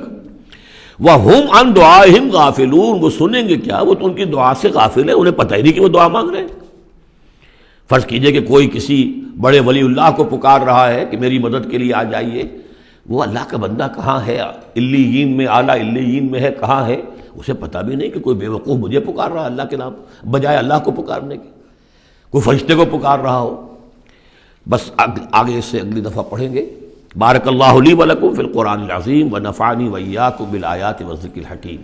وَهُمْ عَنْ دُعَائِهِمْ غَافِلُونَ، وہ سنیں گے کیا، وہ تو ان کی دعا سے غافل ہیں، انہیں پتہ ہی نہیں کہ وہ دعا مانگ رہے ہیں۔ فرض کیجئے کہ کوئی کسی بڑے ولی اللہ کو پکار رہا ہے کہ میری مدد کے لیے آ جائیے، وہ اللہ کا بندہ کہاں ہے، علیین میں، اعلیٰ علیین میں ہے، کہاں ہے، اسے پتہ بھی نہیں کہ کوئی بے وقوف مجھے پکار رہا ہے اللہ کے نام بجائے اللہ کو پکارنے کے، کوئی فرشتے کو پکار رہا ہو۔ بس آگے اس سے اگلی دفعہ پڑھیں گے۔ بارک اللہ لی ولکم فی القرآن العظیم ونفعنی وإیاکم بالآیات والذکر الحکیم۔